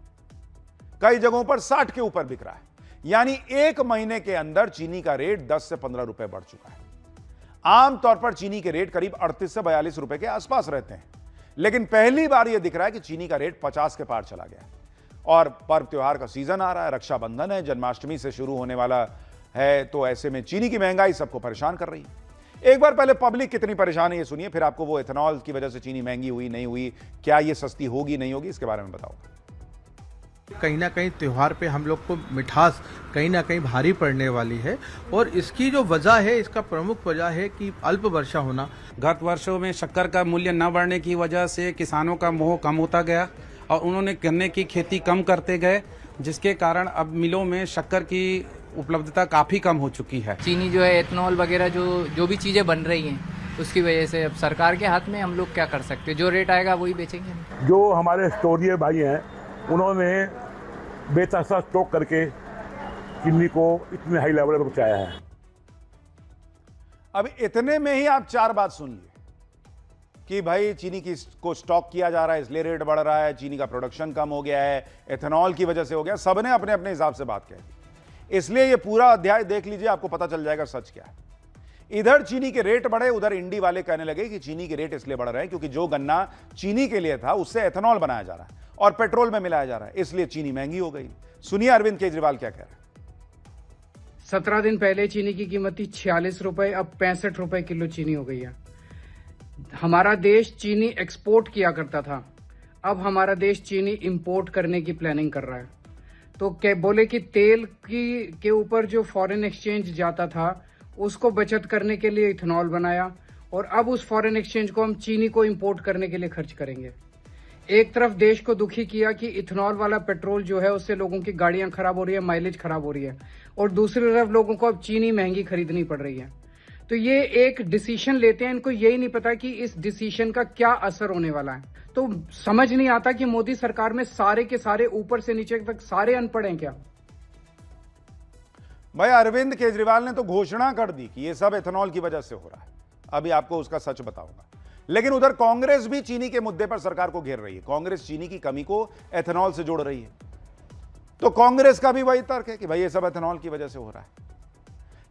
कई जगहों पर 60 के ऊपर बिक रहा है, यानी एक महीने के अंदर चीनी का रेट 10 से 15 रुपए बढ़ चुका है। आमतौर पर चीनी के रेट करीब 38 से 42 रुपए के आसपास रहते हैं, लेकिन पहली बार यह दिख रहा है कि चीनी का रेट 50 के पार चला गया है। और पर्व त्योहार का सीजन आ रहा है, रक्षाबंधन है, जन्माष्टमी से शुरू होने वाला है, तो ऐसे में चीनी की महंगाई सबको परेशान कर रही है। एक बार पहले पब्लिक कितनी परेशान है ये सुनिए, फिर आपको वो एथेनॉल की वजह से चीनी महंगी हुई नहीं हुई, क्या ये सस्ती होगी नहीं होगी, इसके बारे में बताऊंगा। कहीं ना कहीं त्योहार पे हम लोग को मिठास कहीं ना कहीं भारी पड़ने वाली है, और इसकी जो वजह है, इसका प्रमुख वजह है कि अल्प वर्षा होना। गत वर्षों में शक्कर का मूल्य न बढ़ने की वजह से किसानों का मोह कम होता गया और उन्होंने गन्ने की खेती कम करते गए, जिसके कारण अब मिलों में शक्कर की उपलब्धता काफ़ी कम हो चुकी है। चीनी जो है, एथेनॉल वगैरह जो भी चीज़ें बन रही हैं उसकी वजह से अब सरकार के हाथ में, हम लोग क्या कर सकते हैं, जो रेट आएगा वही बेचेंगे। जो हमारे स्टोरिये भाई हैं उन्होंने बेतहाशा स्टॉक करके चीनी को इतने हाई लेवल पर पहुंचाया है। अब इतने में ही आप 4 बात सुन लिए। कि भाई चीनी की को स्टॉक किया जा रहा है इसलिए रेट बढ़ रहा है, चीनी का प्रोडक्शन कम हो गया है, एथेनॉल की वजह से हो गया। सबने अपने अपने हिसाब से बात कह दी। इसलिए ये पूरा अध्याय देख लीजिए, आपको पता चल जाएगा सच क्या है। इधर चीनी के रेट बढ़े, उधर इंडी वाले कहने लगे कि चीनी के रेट इसलिए बढ़ रहे हैं क्योंकि जो गन्ना चीनी के लिए था उससे एथेनॉल बनाया जा रहा है और पेट्रोल में मिलाया जा रहा है, इसलिए चीनी महंगी हो गई। सुनिए अरविंद केजरीवाल क्या कह रहे हैं। 17 दिन पहले चीनी की कीमत थी 46 रुपए, अब 65 रुपए किलो चीनी हो गई है। हमारा देश चीनी एक्सपोर्ट किया करता था, अब हमारा देश चीनी इंपोर्ट करने की प्लानिंग कर रहा है। तो बोले कि तेल के ऊपर जो फॉरेन एक्सचेंज जाता था उसको बचत करने के लिए इथेनॉल बनाया और अब उस फॉरेन एक्सचेंज को हम चीनी को इंपोर्ट करने के लिए खर्च करेंगे। एक तरफ देश को दुखी किया कि इथेनॉल वाला पेट्रोल जो है उससे लोगों की गाड़ियां खराब हो रही है, माइलेज खराब हो रही है, और दूसरी तरफ लोगों को अब चीनी महंगी खरीदनी पड़ रही है। तो ये एक डिसीजन लेते हैं, इनको यही नहीं पता कि इस डिसीजन का क्या असर होने वाला है। तो समझ नहीं आता कि मोदी सरकार में सारे के सारे ऊपर से नीचे तक सारे अनपढ़ हैं क्या। भाई अरविंद केजरीवाल ने तो घोषणा कर दी कि ये सब एथेनॉल की वजह से हो रहा है। अभी आपको उसका सच बताऊंगा। लेकिन उधर कांग्रेस भी चीनी के मुद्दे पर सरकार को घेर रही है। कांग्रेस चीनी की कमी को एथेनॉल से जोड़ रही है। तो कांग्रेस का भी वही तर्क है कि भाई ये सब एथेनॉल की वजह से हो रहा है।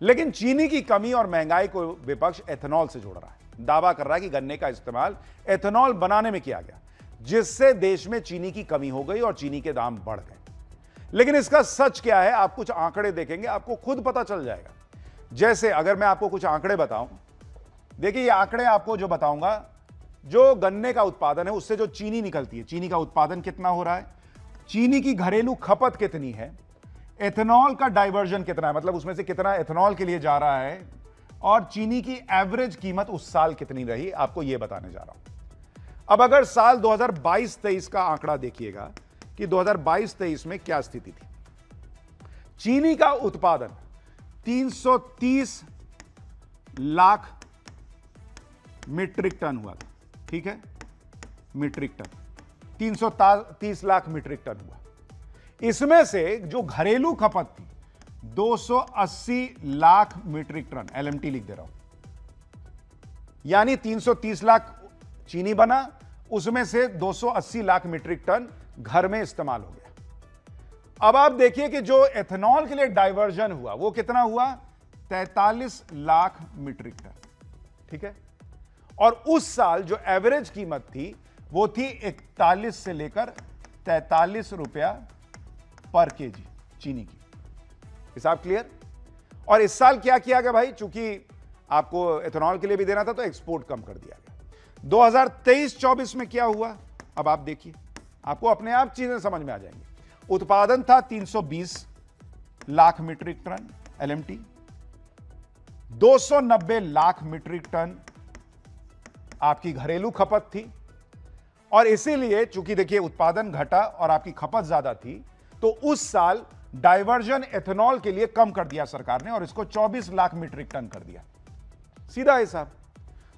लेकिन चीनी की कमी और महंगाई को विपक्ष एथेनॉल से जोड़ रहा है। दावा कर रहा है कि गन्ने का इस्तेमाल एथेनॉल बनाने में किया गया, जिससे देश में चीनी की कमी हो गई और चीनी के दाम बढ़ गए। लेकिन इसका सच क्या है, आप कुछ आंकड़े देखेंगे आपको खुद पता चल जाएगा। जैसे अगर मैं आपको कुछ आंकड़े बताऊं, देखिए ये आंकड़े आपको जो बताऊंगा, जो गन्ने का उत्पादन है उससे जो चीनी निकलती है, चीनी का उत्पादन कितना हो रहा है, चीनी की घरेलू खपत कितनी है, एथेनॉल का डाइवर्जन कितना है, मतलब उसमें से कितना एथेनॉल के लिए जा रहा है, और चीनी की एवरेज कीमत उस साल कितनी रही, आपको यह बताने जा रहा हूं। अब अगर साल 2022-23 का आंकड़ा देखिएगा कि 2022-23 में क्या स्थिति थी। चीनी का उत्पादन 330 लाख मीट्रिक टन हुआ था, ठीक है, metric ton 330 lakh metric ton हुआ। इसमें से जो घरेलू खपत थी 280 लाख मीट्रिक टन, एलएमटी लिख दे रहा हूं, यानी 330 लाख चीनी बना, उसमें से 280 लाख मीट्रिक टन घर में इस्तेमाल हो गया। अब आप देखिए कि जो एथेनॉल के लिए डाइवर्जन हुआ वो कितना हुआ, 43 लाख मीट्रिक टन, ठीक है। और उस साल जो एवरेज कीमत थी वो थी 41 से लेकर 43 रुपया पर केजी चीनी की। हिसाब क्लियर। और इस साल क्या किया गया भाई, चूंकि आपको एथेनॉल के लिए भी देना था तो एक्सपोर्ट कम कर दिया गया। 2023-24 में क्या हुआ, अब आप देखिए, आपको अपने आप चीजें समझ में आ जाएंगी। उत्पादन था 320 lakh metric ton LMT, 290 lakh metric ton आपकी घरेलू खपत थी, और इसीलिए चूंकि देखिए उत्पादन घटा और आपकी खपत ज्यादा थी, तो उस साल डाइवर्जन एथेनॉल के लिए कम कर दिया सरकार ने और इसको 24 लाख मीट्रिक टन कर दिया, सीधा हिसाब।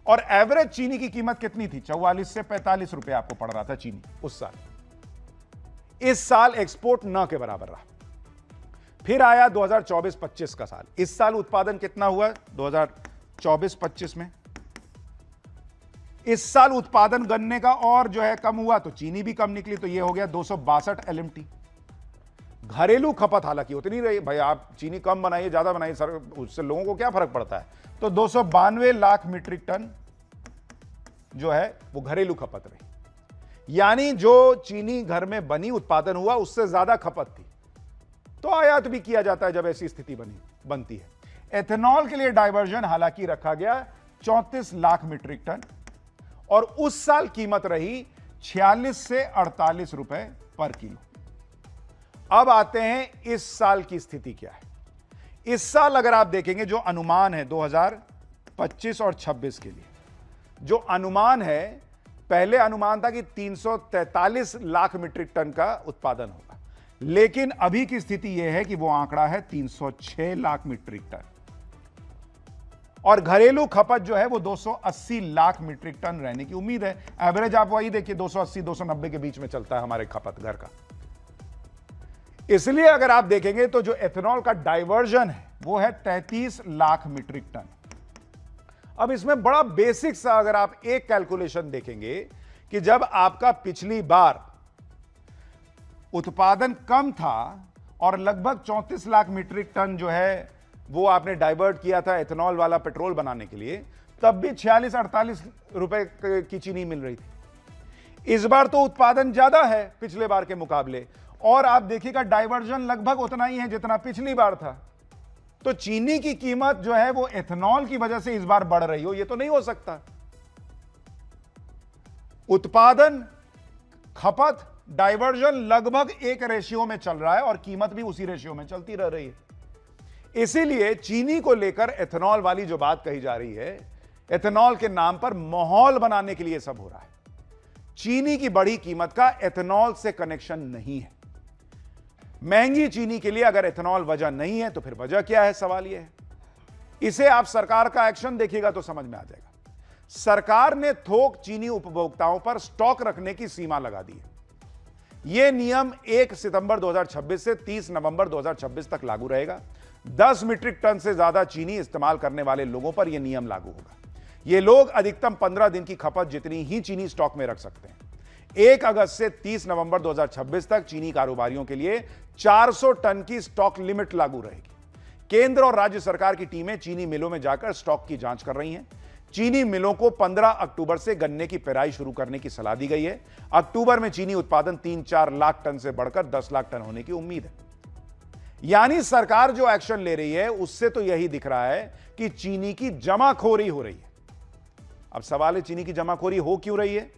और एवरेज चीनी की कीमत कितनी थी, 44 से 45 रुपए आपको पड़ रहा था चीनी उस साल। इस साल एक्सपोर्ट न के बराबर रहा। फिर आया 2024-25 का साल। इस साल उत्पादन कितना हुआ 2024-25 में, इस साल उत्पादन गन्ने का और जो है कम हुआ तो चीनी भी कम निकली, तो ये हो गया 262 एलएमटी। घरेलू खपत हालांकि उतनी रही, भाई आप चीनी कम बनाइए ज्यादा बनाइए सर, उससे लोगों को क्या फर्क पड़ता है। तो 292 लाख मीट्रिक टन जो है वो घरेलू खपत रही, यानी जो चीनी घर में बनी उत्पादन हुआ उससे ज्यादा खपत थी, तो आयात भी किया जाता है जब ऐसी स्थिति बनती है। एथेनॉल के लिए डाइवर्जन हालांकि रखा गया 34 लाख मीट्रिक टन, और उस साल कीमत रही 46 से 48 रुपए पर किलो। अब आते हैं इस साल की स्थिति क्या है। इस साल अगर आप देखेंगे जो अनुमान है 2025 और 26 के लिए, जो अनुमान है, पहले अनुमान था कि 343 लाख मीट्रिक टन का उत्पादन होगा, लेकिन अभी की स्थिति यह है कि वो आंकड़ा है 306 लाख मीट्रिक टन, और घरेलू खपत जो है वो 280 लाख मीट्रिक टन रहने की उम्मीद है। एवरेज आप वही देखिए 280-290 के बीच में चलता है हमारे खपत घर का। इसलिए अगर आप देखेंगे तो जो एथेनॉल का डाइवर्जन है वो है 33 लाख मीट्रिक टन। अब इसमें बड़ा बेसिक सा अगर आप एक कैलकुलेशन देखेंगे कि जब आपका पिछली बार उत्पादन कम था और लगभग 34 लाख मीट्रिक टन जो है वो आपने डाइवर्ट किया था एथेनॉल वाला पेट्रोल बनाने के लिए, तब भी 46-48 रुपए की चीनी मिल रही थी। इस बार तो उत्पादन ज्यादा है पिछले बार के मुकाबले, और आप देखिएगा डाइवर्जन लगभग उतना ही है जितना पिछली बार था। तो चीनी की कीमत जो है वो एथेनॉल की वजह से इस बार बढ़ रही हो, ये तो नहीं हो सकता। उत्पादन, खपत, डाइवर्जन लगभग एक रेशियो में चल रहा है और कीमत भी उसी रेशियो में चलती रह रही है। इसीलिए चीनी को लेकर एथेनॉल वाली जो बात कही जा रही है, एथेनॉल के नाम पर माहौल बनाने के लिए सब हो रहा है। चीनी की बढ़ी कीमत का एथेनॉल से कनेक्शन नहीं है। महंगी चीनी के लिए अगर एथेनॉल वजह नहीं है तो फिर वजह क्या है, सवाल यह है। इसे आप सरकार का एक्शन देखिएगा तो समझ में आ जाएगा। सरकार ने थोक चीनी उपभोक्ताओं पर स्टॉक रखने की सीमा लगा दी है। यह नियम 1 सितंबर 2026 से 30 नवंबर 2026 तक लागू रहेगा। 10 मीट्रिक टन से ज्यादा चीनी इस्तेमाल करने वाले लोगों पर यह नियम लागू होगा। ये लोग अधिकतम 15 दिन की खपत जितनी ही चीनी स्टॉक में रख सकते हैं। 1 अगस्त से 30 नवंबर 2026 तक चीनी कारोबारियों के लिए 400 टन की स्टॉक लिमिट लागू रहेगी। केंद्र और राज्य सरकार की टीमें चीनी मिलों में जाकर स्टॉक की जांच कर रही हैं। चीनी मिलों को 15 अक्टूबर से गन्ने की पेराई शुरू करने की सलाह दी गई है। अक्टूबर में चीनी उत्पादन 3-4 लाख टन से बढ़कर 10 लाख टन होने की उम्मीद है। यानी सरकार जो एक्शन ले रही है उससे तो यही दिख रहा है कि चीनी की जमाखोरी हो रही है। अब सवाल है, चीनी की जमाखोरी हो क्यों रही है?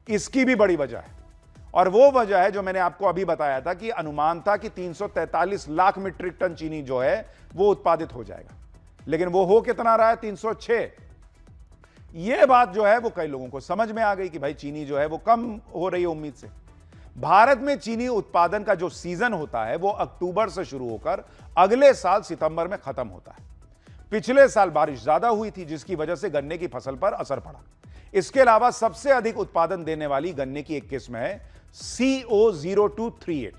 इसकी भी बड़ी वजह है, और वो वजह है जो मैंने आपको अभी बताया था कि अनुमान था कि 343 लाख मीट्रिक टन चीनी जो है वो उत्पादित हो जाएगा, लेकिन वो हो कितना रहा है? 306। ये बात जो है वो कई लोगों को समझ में आ गई कि भाई चीनी जो है वो कम हो रही है उम्मीद से। भारत में चीनी उत्पादन का जो सीजन होता है वो अक्टूबर से शुरू होकर अगले साल सितंबर में खत्म होता है। पिछले साल बारिश ज्यादा हुई थी जिसकी वजह से गन्ने की फसल पर असर पड़ा। इसके अलावा सबसे अधिक उत्पादन देने वाली गन्ने की एक किस्म है CO0238,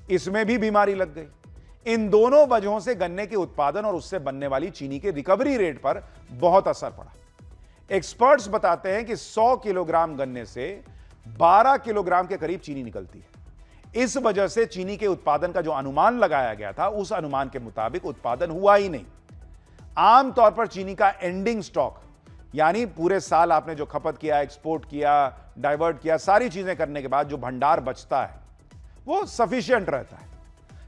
इसमें भी बीमारी लग गई। इन दोनों वजहों से गन्ने के उत्पादन और उससे बनने वाली चीनी के रिकवरी रेट पर बहुत असर पड़ा। एक्सपर्ट्स बताते हैं कि 100 किलोग्राम गन्ने से 12 किलोग्राम के करीब चीनी निकलती है। इस वजह से चीनी के उत्पादन का जो अनुमान लगाया गया था उस अनुमान के मुताबिक उत्पादन हुआ ही नहीं। आमतौर पर चीनी का एंडिंग स्टॉक, यानी पूरे साल आपने जो खपत किया, एक्सपोर्ट किया, डाइवर्ट किया, सारी चीजें करने के बाद जो भंडार बचता है वो सफिशिएंट रहता है।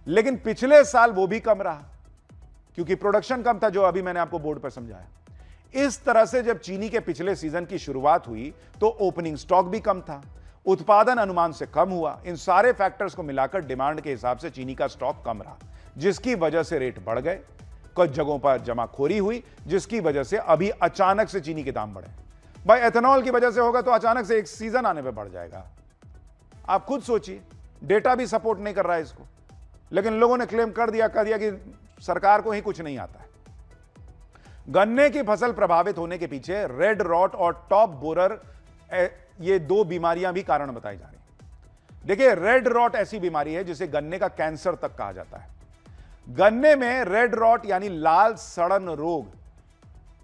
लेकिन पिछले साल वो भी कम रहा क्योंकि प्रोडक्शन कम था, जो अभी मैंने आपको बोर्ड पर समझाया। इस तरह से जब चीनी के पिछले सीजन की शुरुआत हुई तो ओपनिंग स्टॉक भी कम था, उत्पादन अनुमान से कम हुआ। इन सारे फैक्टर्स को मिलाकर डिमांड के हिसाब से चीनी का स्टॉक कम रहा, जिसकी वजह से रेट बढ़ गए। कुछ जगहों पर जमाखोरी हुई जिसकी वजह से अभी अचानक से चीनी के दाम बढ़े। भाई एथेनॉल की वजह से होगा तो अचानक से एक सीजन आने पे बढ़ जाएगा। आप खुद सोचिए, डेटा भी सपोर्ट नहीं कर रहा है इसको, लेकिन लोगों ने क्लेम कर दिया कि सरकार को ही कुछ नहीं आता है। गन्ने की फसल प्रभावित होने के पीछे रेड रॉट और टॉप बोरर, ये 2 बीमारियां भी कारण बताई जा रही हैं। देखिए, रेड रॉट ऐसी बीमारी है जिसे गन्ने का कैंसर तक कहा जाता है। गन्ने में रेड रॉट यानी लाल सड़न रोग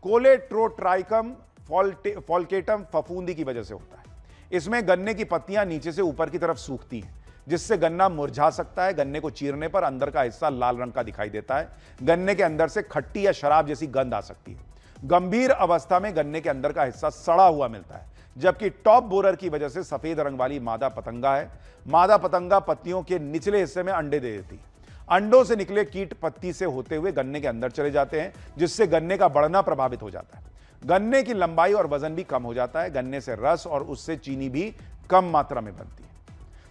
कोलेट्रोट्राइकम फॉल्केटम फफूंदी की वजह से होता है। इसमें गन्ने की पत्तियां नीचे से ऊपर की तरफ सूखती हैं, जिससे गन्ना मुरझा सकता है। गन्ने को चीरने पर अंदर का हिस्सा लाल रंग का दिखाई देता है। गन्ने के अंदर से खट्टी या शराब जैसी गंध आ सकती है। गंभीर अवस्था में गन्ने के अंदर का हिस्सा सड़ा हुआ मिलता है। जबकि टॉप बोरर की वजह से सफेद रंग वाली मादा पतंगा है। मादा पतंगा पत्तियों के निचले हिस्से में अंडे दे देती है। अंडों से निकले कीट पत्ती से होते हुए गन्ने के अंदर चले जाते हैं, जिससे गन्ने का बढ़ना प्रभावित हो जाता है। गन्ने की लंबाई और वजन भी कम हो जाता है। गन्ने से रस और उससे चीनी भी कम मात्रा में बनती है।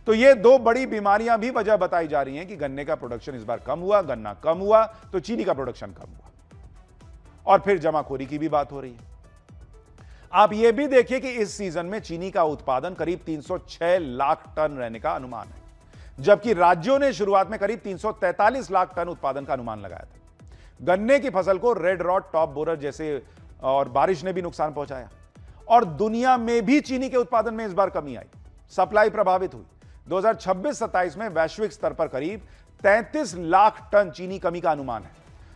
तो ये 2 बड़ी बीमारियां भी वजह बताई जा रही हैं कि गन्ने का प्रोडक्शन इस बार कम हुआ। गन्ना कम हुआ तो चीनी का प्रोडक्शन कम हुआ, और फिर जमाखोरी की भी बात हो रही है। आप यह भी देखिए कि इस सीजन में चीनी का उत्पादन करीब 306 लाख टन रहने का अनुमान है, जबकि राज्यों ने शुरुआत में करीब 343 लाख टन उत्पादन का अनुमान लगाया था। गन्ने की फसल को रेड रॉट, टॉप बोरर जैसे और बारिश ने भी नुकसान पहुंचाया, और दुनिया में भी चीनी के उत्पादन में इस बार कमी आई। सप्लाई प्रभावित हुई। 2026-27 में वैश्विक स्तर पर करीब 33 लाख टन चीनी कमी का अनुमान है।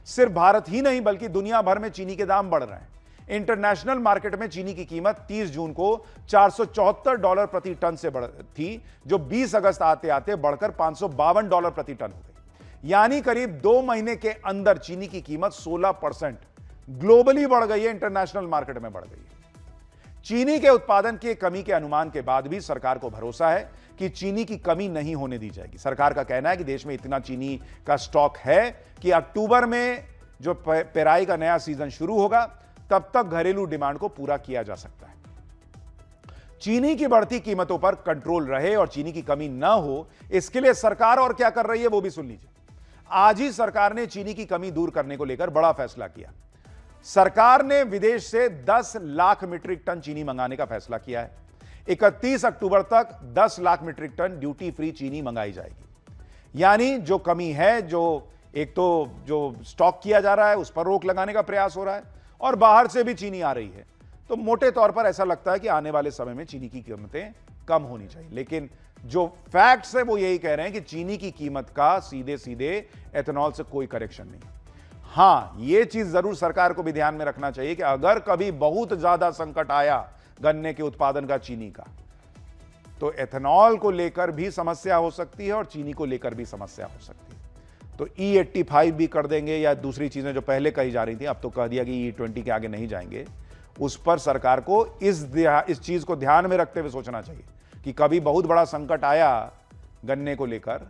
सिर्फ भारत ही नहीं बल्कि दुनिया भर में चीनी के दाम बढ़ रहे हैं। इंटरनेशनल मार्केट में चीनी की कीमत 30 जून को $474 प्रति टन से बढ़ थी, जो 20 अगस्त आते आते बढ़कर $552 प्रति टन हो गई। यानी करीब 2 महीने के अंदर चीनी की कीमत 16% ग्लोबली बढ़ गई है, इंटरनेशनल मार्केट में बढ़ गई है। चीनी के उत्पादन की कमी के अनुमान के बाद भी सरकार को भरोसा है कि चीनी की कमी नहीं होने दी जाएगी। सरकार का कहना है कि देश में इतना चीनी का स्टॉक है कि अक्टूबर में जो पेराई का नया सीजन शुरू होगा तब तक घरेलू डिमांड को पूरा किया जा सकता है। चीनी की बढ़ती कीमतों पर कंट्रोल रहे और चीनी की कमी ना हो, इसके लिए सरकार और क्या कर रही है वो भी सुन लीजिए। आज ही सरकार ने चीनी की कमी दूर करने को लेकर बड़ा फैसला किया। सरकार ने विदेश से 10 लाख मीट्रिक टन चीनी मंगाने का फैसला किया है। 31 अक्टूबर तक 10 lakh metric ton duty free चीनी मंगाई जाएगी। यानी जो कमी है, जो एक तो जो स्टॉक किया जा रहा है उस पर रोक लगाने का प्रयास हो रहा है और बाहर से भी चीनी आ रही है, तो मोटे तौर पर ऐसा लगता है कि आने वाले समय में चीनी की कीमतें कम होनी चाहिए। लेकिन जो फैक्ट्स है वो यही कह रहे हैं कि चीनी की कीमत का सीधे सीधे एथेनॉल से कोई करेक्शन नहीं। हां, यह चीज जरूर सरकार को भी ध्यान में रखना चाहिए कि अगर कभी बहुत ज्यादा संकट आया गन्ने के उत्पादन का, चीनी का, तो एथेनॉल को लेकर भी समस्या हो सकती है और चीनी को लेकर भी समस्या हो सकती है। तो E85 भी कर देंगे या दूसरी चीजें जो पहले कही जा रही थी, अब तो कह दिया कि E20 के आगे नहीं जाएंगे। उस पर सरकार को इस चीज को ध्यान में रखते हुए सोचना चाहिए कि कभी बहुत बड़ा संकट आया गन्ने को लेकर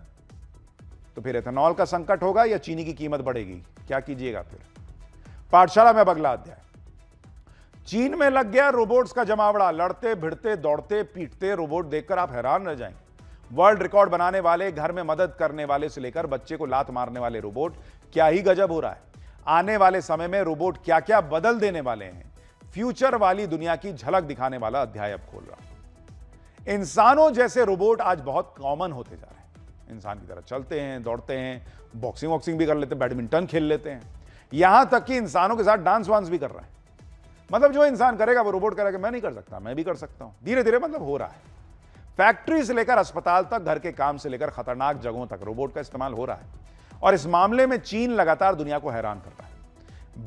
तो फिर एथेनॉल का संकट होगा या चीनी की कीमत बढ़ेगी, क्या कीजिएगा फिर। पाठशाला में अब अगला अध्याय। चीन में लग गया रोबोट्स का जमावड़ा। लड़ते भिड़ते दौड़ते पीटते रोबोट देखकर आप हैरान रह जाएंगे। वर्ल्ड रिकॉर्ड बनाने वाले, घर में मदद करने वाले से लेकर बच्चे को लात मारने वाले रोबोट, क्या ही गजब हो रहा है। आने वाले समय में रोबोट क्या क्या बदल देने वाले हैं, फ्यूचर वाली दुनिया की झलक दिखाने वाला अध्याय अब खोल रहा हूं। इंसानों जैसे रोबोट आज बहुत कॉमन होते जा रहे हैं। इंसान की तरह चलते हैं, दौड़ते हैं, बॉक्सिंग वॉक्सिंग भी कर लेते हैं, बैडमिंटन खेल लेते हैं, यहां तक कि इंसानों के साथ डांस वांस भी कर रहे हैं। मतलब जो इंसान करेगा वो रोबोट करेगा, मैं नहीं कर सकता, मैं भी कर सकता हूं। धीरे धीरे मतलब हो रहा है। फैक्ट्री से लेकर अस्पताल तक, घर के काम से लेकर खतरनाक जगहों तक रोबोट का इस्तेमाल हो रहा है और इस मामले में चीन लगातार दुनिया को हैरान कर रहा है।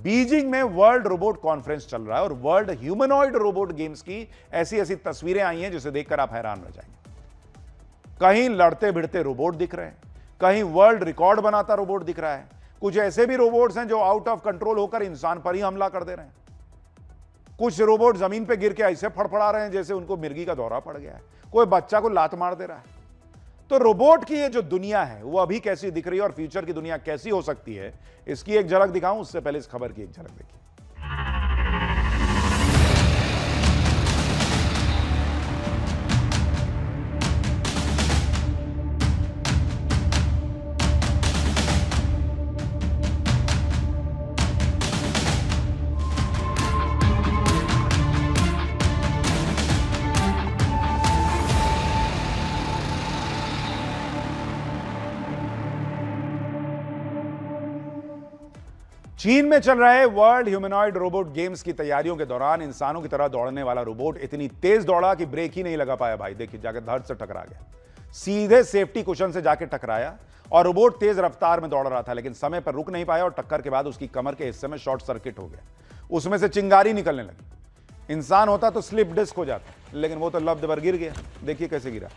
बीजिंग में वर्ल्ड रोबोट कॉन्फ्रेंस चल रहा है और वर्ल्ड ह्यूमनॉइड रोबोट गेम्स की ऐसी ऐसी तस्वीरें आई हैं जिसे देखकर आप हैरान रह जाएंगे। कहीं लड़ते भिड़ते रोबोट दिख रहे हैं, कहीं वर्ल्ड रिकॉर्ड बनाता रोबोट दिख रहा है। कुछ ऐसे भी रोबोट्स हैं जो आउट ऑफ कंट्रोल होकर इंसान पर ही हमला कर दे रहे हैं। कुछ रोबोट जमीन पे गिर के ऐसे फड़फड़ा रहे हैं जैसे उनको मिर्गी का दौरा पड़ गया है। कोई बच्चा को लात मार दे रहा है। तो रोबोट की ये जो दुनिया है वो अभी कैसी दिख रही है और फ्यूचर की दुनिया कैसी हो सकती है, इसकी एक झलक दिखाऊं उससे पहले इस खबर की एक झलक देखिए। चीन में चल रहे वर्ल्ड ह्यूमनॉइड रोबोट गेम्स की तैयारियों के दौरान इंसानों की तरह दौड़ने वाला रोबोट इतनी तेज दौड़ा कि ब्रेक ही नहीं लगा पाया। भाई देखिए, जाकर धड़ से टकरा गया, सीधे सेफ्टी कुशन से जाके टकराया और रोबोट तेज रफ्तार में दौड़ रहा था, लेकिन समय पर रुक नहीं पाया और टक्कर के बाद उसकी कमर के हिस्से में शॉर्ट सर्किट हो गया। उसमें से चिंगारी निकलने लगी। इंसान होता तो स्लिप डिस्क हो जाता, लेकिन वो तो लब्ध भर गिर गया। देखिए कैसे गिरा।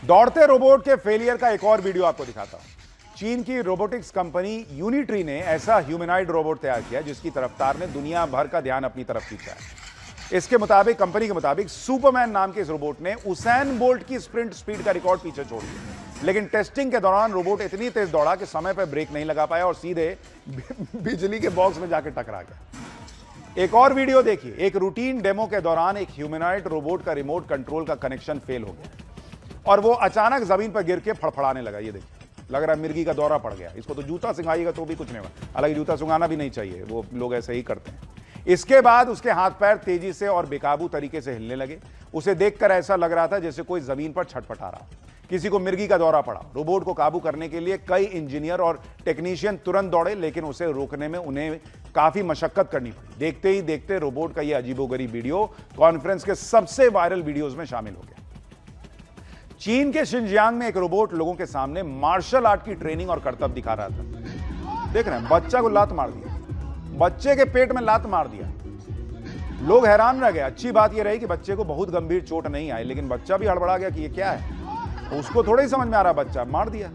दौड़ते रोबोट के फेलियर का एक और वीडियो आपको दिखाता हूं। चीन की रोबोटिक्स कंपनी यूनिट्री ने ऐसा ह्यूमनॉइड रोबोट तैयार किया जिसकी रफ्तार ने दुनिया भर का ध्यान अपनी तरफ खींचा है। इसके मुताबिक, कंपनी के मुताबिक, सुपरमैन नाम के इस रोबोट ने उसैन बोल्ट की स्प्रिंट स्पीड का रिकॉर्ड पीछे छोड़ दिया। लेकिन टेस्टिंग के दौरान रोबोट इतनी तेज दौड़ा कि समय पर ब्रेक नहीं लगा पाया और सीधे बिजली के बॉक्स में जाकर टकरा गया। एक और वीडियो देखिए। एक रूटीन डेमो के दौरान एक ह्यूमनॉइड रोबोट का रिमोट कंट्रोल का कनेक्शन फेल हो गया और वो अचानक जमीन पर गिर के फड़फड़ाने लगा। ये देखिए, लग रहा है मिर्गी का दौरा पड़ गया। इसको तो जूता सिंगाइएगा तो भी कुछ नहीं होगा। हालांकि जूता सुंघाना भी नहीं चाहिए, वो लोग ऐसे ही करते हैं। इसके बाद उसके हाथ पैर तेजी से और बेकाबू तरीके से हिलने लगे। उसे देखकर ऐसा लग रहा था जैसे कोई जमीन पर छटपटा रहा। किसी को मिर्गी का दौरा पड़ा, रोबोट को काबू करने के लिए कई इंजीनियर और टेक्नीशियन तुरंत दौड़े, लेकिन उसे रोकने में उन्हें काफी मशक्कत करनी पड़ी। देखते ही देखते रोबोट का यह अजीबोगरीब वीडियो कॉन्फ्रेंस के सबसे वायरल वीडियोज में शामिल हो गया। चीन के शिनजियांग में एक रोबोट लोगों के सामने मार्शल आर्ट की ट्रेनिंग और करतब दिखा रहा था। देख रहे हैं, बच्चा को लात मार दिया, बच्चे के पेट में लात मार दिया। लोग हैरान रह गए। अच्छी बात यह रही कि बच्चे को बहुत गंभीर चोट नहीं आई, लेकिन बच्चा भी हड़बड़ा गया कि ये क्या है, उसको थोड़ा ही समझ में आ रहा, बच्चा मार दिया।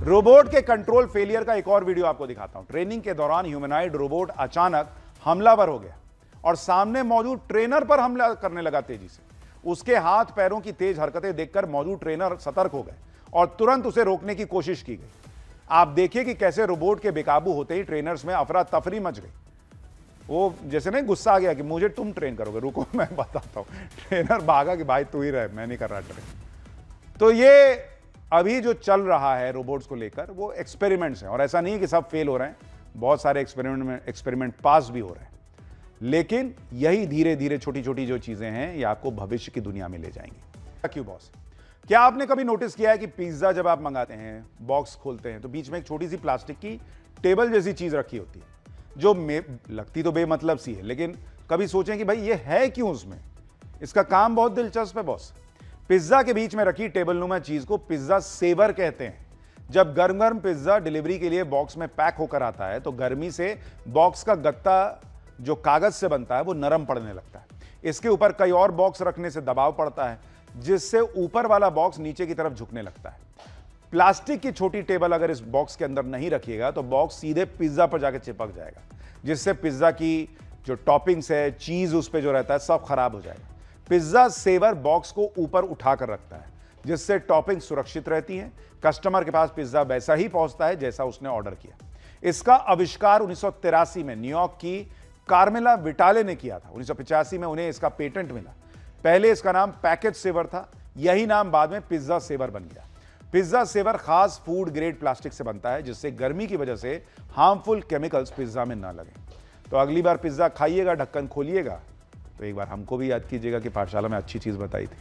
रोबोट के कंट्रोल फेलियर का एक और वीडियो आपको दिखाता हूं। ट्रेनिंग के दौरान ह्यूमनॉइड रोबोट अचानक हमलावर हो गया और सामने मौजूद ट्रेनर पर हमला करने लगा तेजी से। उसके हाथ पैरों की तेज हरकतें देखकर मौजूद ट्रेनर सतर्क हो गए और तुरंत उसे रोकने की कोशिश की गई। आप देखिए कि कैसे रोबोट के बेकाबू होते ही ट्रेनर्स में अफरा तफरी मच गई। वो जैसे नहीं गुस्सा आ गया कि मुझे तुम ट्रेन करोगे, रुको मैं बताता हूं। ट्रेनर भागा कि भाई तू ही रहे, मैं नहीं कर रहा ट्रेन। तो ये अभी जो चल रहा है रोबोट्स को लेकर वो एक्सपेरिमेंट्स हैं, और ऐसा नहीं कि सब फेल हो रहे हैं, बहुत सारे एक्सपेरिमेंट पास भी हो रहे हैं। लेकिन यही धीरे धीरे छोटी छोटी जो चीजें हैं ये आपको भविष्य की दुनिया में ले जाएंगी। क्यों बॉस, क्या आपने कभी नोटिस किया है कि पिज्जा जब आप मंगाते हैं, बॉक्स खोलते हैं तो बीच में एक छोटी सी प्लास्टिक की टेबल जैसी चीज रखी होती है, जो लगती तो बेमतलब सी है, लेकिन कभी सोचें कि भाई ये है क्यों उसमें। इसका काम बहुत दिलचस्प है बॉस। पिज्जा के बीच में रखी टेबल नुमा चीज को पिज्जा सेवर कहते हैं। जब गर्म गर्म पिज्जा डिलीवरी के लिए बॉक्स में पैक होकर आता है तो गर्मी से बॉक्स का गत्ता जो कागज से बनता है वो नरम पड़ने लगता है। इसके ऊपर कई और बॉक्स रखने से दबाव पड़ता है, जिससे ऊपर वाला बॉक्स नीचे की तरफ झुकने लगता है। प्लास्टिक की छोटी टेबल अगर इस बॉक्स के अंदर नहीं रखिएगा तो बॉक्स सीधे पिज्जा पर जाकर चिपक जाएगा, जिससे पिज्जा की जो टॉपिंग्स है, चीज उस पर जो रहता है, सब खराब हो जाएगा। पिज्जा सेवर बॉक्स को ऊपर उठाकर रखता है, जिससे टॉपिंग सुरक्षित रहती है। कस्टमर के पास पिज्जा वैसा ही पहुंचता है जैसा उसने ऑर्डर किया। इसका आविष्कार 1983 में न्यूयॉर्क की कार्मेला विटाले ने किया था। 1985 में उन्हें इसका पेटेंट मिला। पहले इसका नाम पैकेज सेवर था, यही नाम बाद में पिज्जा सेवर बन गया। पिज्जा सेवर खास फूड ग्रेड प्लास्टिक से बनता है, जिससे गर्मी की वजह से हार्मफुल केमिकल्स पिज्जा में ना लगे। तो अगली बार पिज्जा खाइएगा, ढक्कन खोलिएगा तो एक बार हमको भी याद कीजिएगा कि पाठशाला में अच्छी चीज बताई थी।